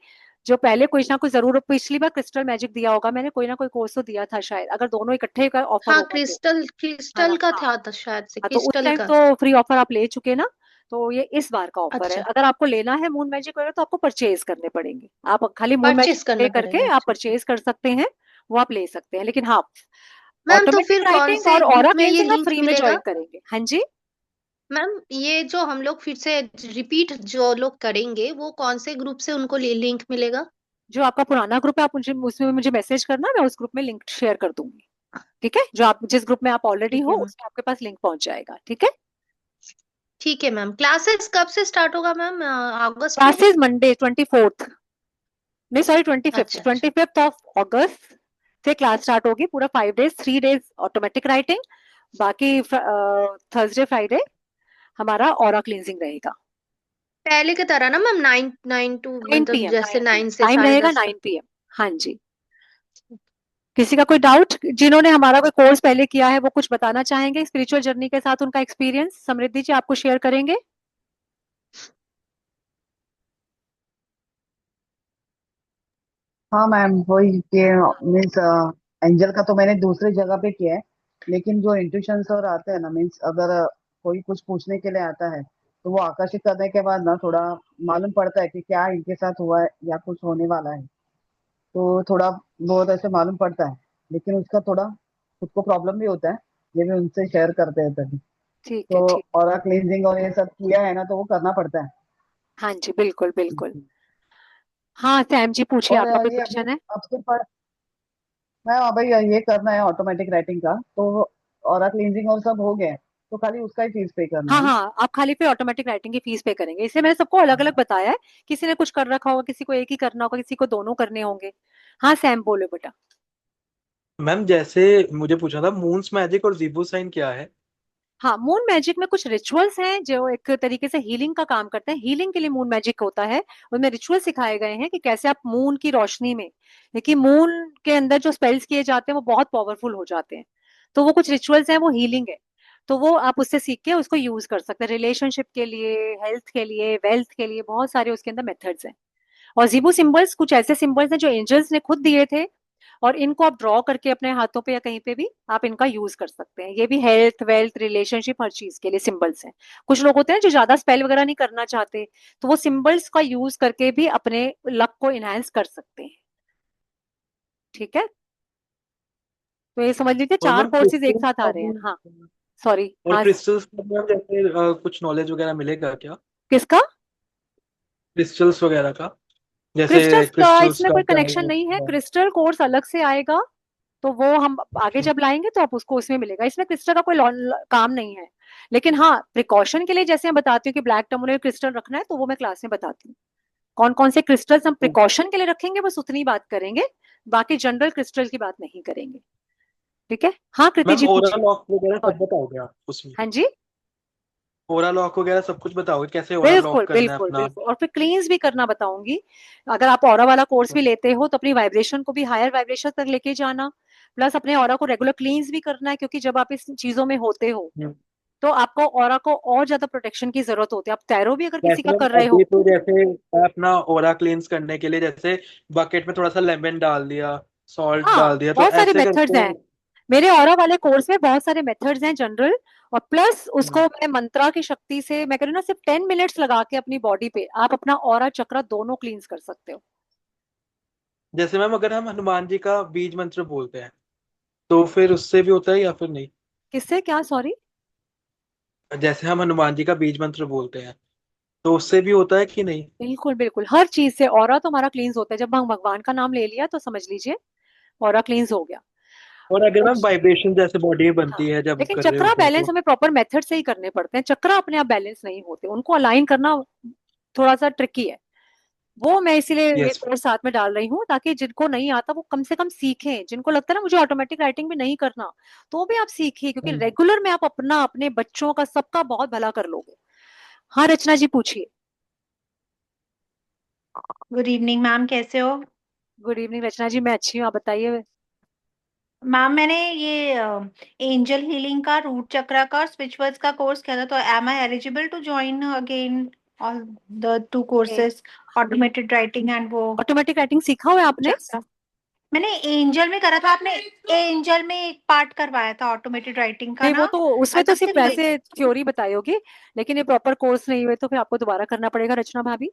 जो पहले कुछ ना कुछ जरूर, पिछली बार क्रिस्टल मैजिक दिया होगा मैंने, कोई ना कोई कोर्स तो दिया था शायद, अगर दोनों इकट्ठे का ऑफर हाँ, होगा तो। क्रिस्टल है ना? क्रिस्टल का हाँ। था तो शायद से हाँ, तो उस क्रिस्टल टाइम का। तो फ्री ऑफर आप ले चुके ना। तो ये इस बार का ऑफर है, अच्छा, अगर आपको लेना है मून मैजिक वगैरह तो आपको परचेज करने पड़ेंगे। आप खाली मून मैजिक परचेस पे करना करके पड़ेगा, आप अच्छा। परचेज कर सकते हैं, वो आप ले सकते हैं। लेकिन हाँ, मैम, तो ऑटोमेटिक फिर कौन राइटिंग से और ग्रुप ऑरा में ये क्लेंजिंग आप लिंक फ्री में मिलेगा? ज्वाइन करेंगे। हाँ जी। मैम, ये जो हम लोग फिर से रिपीट जो लोग करेंगे वो कौन से ग्रुप से उनको लिंक मिलेगा? जो आपका पुराना ग्रुप है, आप मुझे उसमें मुझे मैसेज करना, मैं उस ग्रुप में लिंक शेयर कर दूंगी। ठीक है, जो आप जिस ग्रुप में आप ऑलरेडी ठीक हो है मैम। उसमें आपके पास लिंक पहुंच जाएगा। ठीक है। ठीक है मैम, क्लासेस कब से स्टार्ट होगा मैम, अगस्त में? क्लासेस मंडे 24th, नहीं सॉरी 25th, अच्छा अच्छा। 25th से क्लास स्टार्ट होगी। पूरा 5 days, 3 days ऑटोमेटिक राइटिंग, बाकी थर्सडे फ्राइडे हमारा ऑरा क्लींजिंग रहेगा। पहले की तरह ना मैम, 9 9 टू 9 मतलब PM, जैसे 9 PM 9 से टाइम साढ़े रहेगा, दस तक? 9 PM। हाँ जी। किसी का कोई डाउट? जिन्होंने हमारा कोई कोर्स पहले किया है वो कुछ बताना चाहेंगे स्पिरिचुअल जर्नी के साथ उनका एक्सपीरियंस? समृद्धि जी आपको शेयर करेंगे? हाँ मैम, वही कि मीन्स एंजल का तो मैंने दूसरी जगह पे किया है, लेकिन जो इंट्यूशंस और आते हैं ना, मीन्स अगर कोई कुछ पूछने के लिए आता है तो वो आकर्षित करने के बाद ना थोड़ा मालूम पड़ता है कि क्या इनके साथ हुआ है या कुछ होने वाला है। तो थोड़ा बहुत ऐसे मालूम पड़ता है, लेकिन उसका थोड़ा खुद को प्रॉब्लम भी होता है। ये भी उनसे शेयर करते हैं तभी। ठीक है, तो ठीक। ऑरा क्लींजिंग और ये सब किया है ना, तो वो करना पड़ता है। हाँ जी, बिल्कुल बिल्कुल। हाँ सैम जी पूछिए, और आपका कोई ये अभी क्वेश्चन है? आपके पास, मैं भाई ये करना है ऑटोमेटिक राइटिंग का, तो ऑरा क्लींजिंग और सब हो गया है, तो खाली उसका ही फीस पे करना हाँ है। हाँ, आप खाली फिर ऑटोमेटिक राइटिंग की फीस पे करेंगे। इसलिए मैंने सबको अलग अलग बताया है। किसी ने कुछ कर रखा होगा, किसी को एक ही करना होगा, किसी को दोनों करने होंगे। हाँ सैम बोलो बेटा। मैम जैसे मुझे पूछा था मून्स मैजिक और जीबू साइन क्या है? हाँ, मून मैजिक में कुछ रिचुअल्स हैं जो एक तरीके से हीलिंग का काम करते हैं। हीलिंग के लिए मून मैजिक होता है। उनमें रिचुअल सिखाए गए हैं कि कैसे आप मून की रोशनी में, देखिए मून के अंदर जो स्पेल्स किए जाते हैं वो बहुत पावरफुल हो जाते हैं। तो वो कुछ रिचुअल्स हैं, वो हीलिंग है। तो वो आप उससे सीख के उसको यूज कर सकते हैं रिलेशनशिप के लिए, हेल्थ के लिए, वेल्थ के लिए। बहुत सारे उसके अंदर मेथड्स हैं। और जीबू सिंबल्स कुछ ऐसे सिंबल्स हैं जो एंजल्स ने खुद दिए थे, और इनको आप ड्रॉ करके अपने हाथों पे या कहीं पे भी आप इनका यूज कर सकते हैं। ये भी हेल्थ, वेल्थ, रिलेशनशिप, हर चीज के लिए सिंबल्स हैं। कुछ लोग होते हैं जो ज्यादा स्पेल वगैरह नहीं करना चाहते, तो वो सिंबल्स का यूज करके भी अपने लक को इनहेंस कर सकते हैं। ठीक है, तो ये समझ लीजिए और चार मैम कोर्सेज एक क्रिस्टल्स साथ आ का रहे हैं। भी, हाँ, सॉरी, और हाँ। क्रिस्टल्स का भी मैम जैसे कुछ नॉलेज वगैरह मिलेगा क्या? किसका? क्रिस्टल्स वगैरह का, जैसे क्रिस्टल्स का क्रिस्टल्स इसमें का कोई क्या कनेक्शन नहीं है। क्रिस्टल कोर्स अलग से आएगा, तो वो हम आगे जब लाएंगे तो आप उसको उसमें मिलेगा। इसमें क्रिस्टल का कोई काम नहीं है। लेकिन हाँ, प्रिकॉशन के लिए जैसे मैं बताती हूँ कि ब्लैक टर्मोनल क्रिस्टल रखना है, तो वो मैं क्लास में बताती हूँ। कौन कौन से क्रिस्टल्स हम प्रिकॉशन के लिए रखेंगे बस उतनी बात करेंगे। बाकी जनरल क्रिस्टल की बात नहीं करेंगे। ठीक है। हाँ कृति मैम जी ओरा पूछिए। लॉक वगैरह सब सॉरी। बताओगे आप उसमें? हाँ जी, ओरा लॉक वगैरह सब कुछ बताओगे, कैसे ओरा बिल्कुल लॉक करना है बिल्कुल अपना? बिल्कुल। और फिर क्लींस भी करना बताऊंगी। अगर आप ऑरा वाला कोर्स भी लेते हो तो अपनी वाइब्रेशन को भी हायर वाइब्रेशन तक लेके जाना, प्लस अपने ऑरा को रेगुलर क्लींस भी करना है, क्योंकि जब आप इस चीजों में होते हो हम्म। तो आपको ऑरा को और ज्यादा प्रोटेक्शन की जरूरत होती है। आप तैरो भी अगर किसी जैसे का मैम कर रहे अभी हो। तो जैसे मैं अपना ओरा क्लींस करने के लिए जैसे बकेट में थोड़ा सा लेमन डाल दिया, सॉल्ट हाँ, डाल दिया, तो बहुत सारे ऐसे मेथड्स करके। हैं। मेरे ऑरा वाले कोर्स में बहुत सारे मेथड्स हैं जनरल। और प्लस उसको मैं मंत्रा की शक्ति से, मैं कह रही हूँ ना, सिर्फ 10 मिनट्स लगा के अपनी बॉडी पे आप अपना ऑरा चक्रा दोनों क्लींस कर सकते हो। जैसे मैम अगर हम हनुमान जी का बीज मंत्र बोलते हैं तो फिर उससे भी होता है या फिर नहीं? किससे क्या? सॉरी। जैसे हम हनुमान जी का बीज मंत्र बोलते हैं तो उससे भी होता है कि नहीं? बिल्कुल बिल्कुल, हर चीज से ऑरा तो हमारा क्लींस होता है। जब हम भगवान का नाम ले लिया तो समझ लीजिए ऑरा क्लींस हो गया। और अगर मैम उस वाइब्रेशन जैसे बॉडी में हाँ, बनती है जब लेकिन कर रहे चक्रा होते हैं बैलेंस तो? हमें प्रॉपर मेथड से ही करने पड़ते हैं। चक्रा अपने आप बैलेंस नहीं होते, उनको अलाइन करना थोड़ा सा ट्रिकी है। वो मैं इसीलिए ये यस। कोर्स साथ में डाल रही हूँ, ताकि जिनको नहीं आता वो कम से कम सीखें। जिनको लगता है ना मुझे ऑटोमेटिक राइटिंग भी नहीं करना, तो भी आप सीखिए, क्योंकि रेगुलर में आप अपना, अपने बच्चों का, सबका बहुत भला कर लोगे। हाँ रचना जी पूछिए। गुड इवनिंग मैम, कैसे हो? गुड इवनिंग रचना जी, मैं अच्छी हूँ, आप बताइए। मैम मैंने ये एंजल हीलिंग का, रूट चक्रा का और स्पिरिचुअल्स का कोर्स किया था, तो am I eligible to join again all the two courses, automated writing and वो ऑटोमेटिक राइटिंग सीखा हुआ है आपने? चक्रा? मैंने एंजल में करा था। आपने एंजल में एक पार्ट करवाया था ऑटोमेटेड राइटिंग का नहीं, वो ना? तो उसमें तो तब से सिर्फ नहीं गई वैसे थी। थ्योरी बताई होगी। लेकिन ये प्रॉपर कोर्स नहीं हुए तो फिर आपको दोबारा करना पड़ेगा रचना भाभी।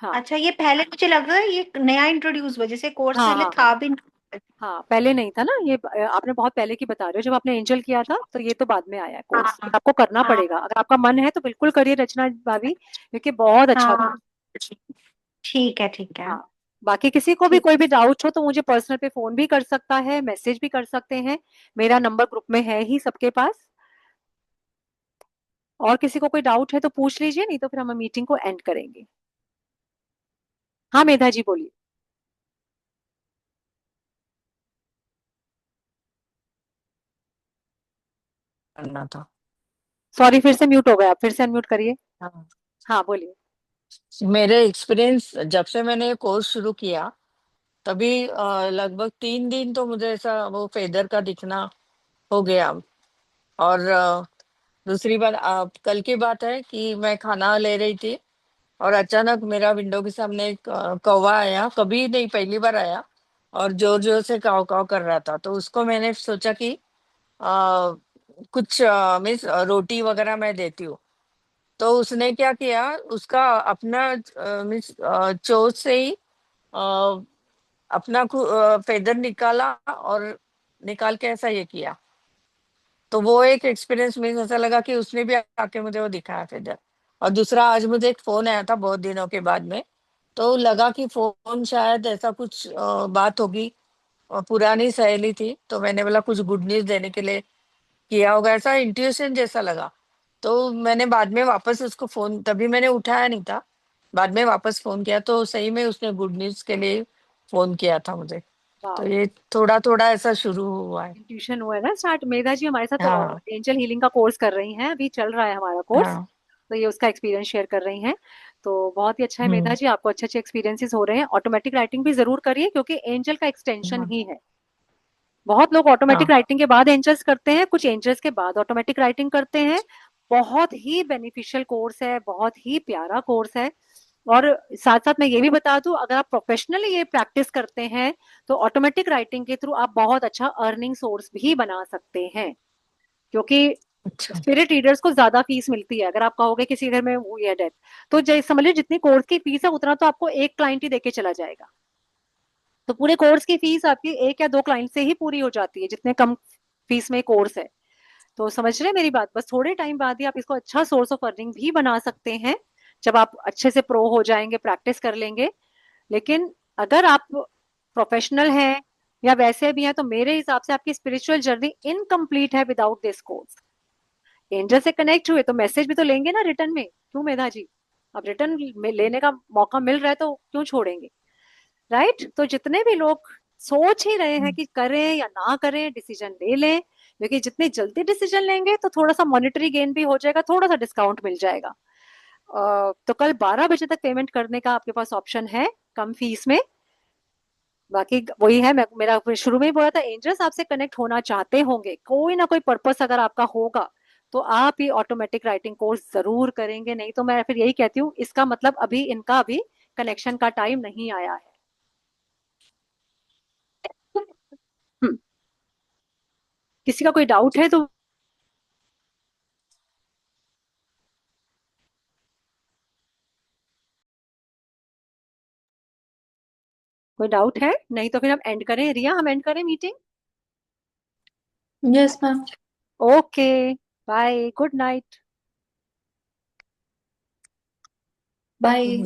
हाँ अच्छा, ये पहले मुझे लग रहा है ये नया इंट्रोड्यूस हुआ, जैसे कोर्स हाँ पहले हाँ हाँ। था भी नहीं। हाँ पहले नहीं था ना ये, आपने बहुत पहले की बता रहे हो। जब आपने एंजल किया था तो ये तो बाद में आया है कोर्स। हाँ आपको करना हाँ पड़ेगा, अगर आपका मन है तो बिल्कुल करिए रचना भाभी, क्योंकि बहुत अच्छा था। हाँ, ठीक है ठीक है। हाँ, बाकी किसी को भी ठीक। कोई भी डाउट हो तो मुझे पर्सनल पे फोन भी कर सकता है, मैसेज भी कर सकते हैं। मेरा नंबर ग्रुप में है ही सबके पास। और किसी को कोई डाउट है तो पूछ लीजिए, नहीं तो फिर हम मीटिंग को एंड करेंगे। हाँ मेधा जी बोलिए। करना था। सॉरी, फिर से म्यूट हो गया, आप फिर से अनम्यूट करिए। हाँ। हाँ बोलिए। मेरे एक्सपीरियंस जब से मैंने ये कोर्स शुरू किया तभी लगभग 3 दिन तो मुझे ऐसा वो फेदर का दिखना हो गया। और दूसरी बात, कल की बात है कि मैं खाना ले रही थी और अचानक मेरा विंडो के सामने एक कौवा आया, कभी नहीं पहली बार आया, और जोर जोर से काव काव कर रहा था। तो उसको मैंने सोचा कि कुछ मीन्स रोटी वगैरह मैं देती हूँ। तो उसने क्या किया, उसका अपना मीन्स चोंच से ही अपना फेदर निकाला और निकाल के ऐसा ये किया। तो वो एक एक्सपीरियंस मीन्स ऐसा लगा कि उसने भी आके मुझे वो दिखाया फेदर। और दूसरा, आज मुझे एक फोन आया था बहुत दिनों के बाद में, तो लगा कि फोन शायद ऐसा कुछ बात होगी, पुरानी सहेली थी, तो मैंने बोला कुछ गुड न्यूज देने के लिए किया होगा, ऐसा इंट्यूशन जैसा लगा। तो मैंने बाद में वापस उसको फोन, तभी मैंने उठाया नहीं था, बाद में वापस फोन किया तो सही में उसने गुड न्यूज के लिए फोन किया था मुझे। तो वाह, ये थोड़ा थोड़ा ऐसा शुरू हुआ है। इंट्यूशन हुआ है ना स्टार्ट। मेधा जी हमारे साथ हाँ एंजल हीलिंग का कोर्स कर रही हैं, अभी चल रहा है हमारा कोर्स, हाँ। तो ये उसका एक्सपीरियंस शेयर कर रही हैं। तो बहुत ही अच्छा है मेधा जी, आपको अच्छे अच्छे एक्सपीरियंसेस हो रहे हैं। ऑटोमेटिक राइटिंग भी जरूर करिए क्योंकि एंजल का एक्सटेंशन हाँ ही है। बहुत लोग ऑटोमेटिक हाँ। राइटिंग के बाद एंजल्स करते हैं, कुछ एंजल्स के बाद ऑटोमेटिक राइटिंग करते हैं। बहुत ही बेनिफिशियल कोर्स है, बहुत ही प्यारा कोर्स है। और साथ साथ मैं ये भी बता दूं, अगर आप प्रोफेशनली ये प्रैक्टिस करते हैं तो ऑटोमेटिक राइटिंग के थ्रू आप बहुत अच्छा अर्निंग सोर्स भी बना सकते हैं। क्योंकि अच्छा। स्पिरिट रीडर्स को ज्यादा फीस मिलती है। अगर आप कहोगे किसी घर में हुई है डेथ, तो समझ लीजिए जितनी कोर्स की फीस है उतना तो आपको एक क्लाइंट ही देके चला जाएगा। तो पूरे कोर्स की फीस आपकी एक या दो क्लाइंट से ही पूरी हो जाती है, जितने कम फीस में कोर्स है। तो समझ रहे हैं मेरी बात। बस थोड़े टाइम बाद ही आप इसको अच्छा सोर्स ऑफ अर्निंग भी बना सकते हैं, जब आप अच्छे से प्रो हो जाएंगे, प्रैक्टिस कर लेंगे। लेकिन अगर आप प्रोफेशनल हैं या वैसे भी हैं, तो मेरे हिसाब से आपकी स्पिरिचुअल जर्नी इनकम्प्लीट है विदाउट दिस कोर्स। एंजल से कनेक्ट हुए तो मैसेज भी तो लेंगे ना रिटर्न में, क्यों मेधा जी? अब रिटर्न में लेने का मौका मिल रहा है तो क्यों छोड़ेंगे, राइट? तो जितने भी लोग सोच ही रहे हैं कि करें या ना करें, डिसीजन ले लें, क्योंकि जितने जल्दी डिसीजन लेंगे तो थोड़ा सा मॉनेटरी गेन भी हो जाएगा, थोड़ा सा डिस्काउंट मिल जाएगा। तो कल 12 बजे तक पेमेंट करने का आपके पास ऑप्शन है, कम फीस में। बाकी वही है, मेरा शुरू में ही बोला था, एंजल्स आपसे कनेक्ट होना चाहते होंगे, कोई ना कोई पर्पस अगर आपका होगा, तो आप ये ऑटोमेटिक राइटिंग कोर्स जरूर करेंगे। नहीं तो मैं फिर यही कहती हूँ, इसका मतलब अभी इनका अभी कनेक्शन का टाइम नहीं आया है। हम्म, किसी का कोई डाउट है तो? कोई डाउट है? नहीं तो फिर हम एंड करें, रिया, हम एंड करें meeting? Yes ma'am. Okay, bye, good night. Bye.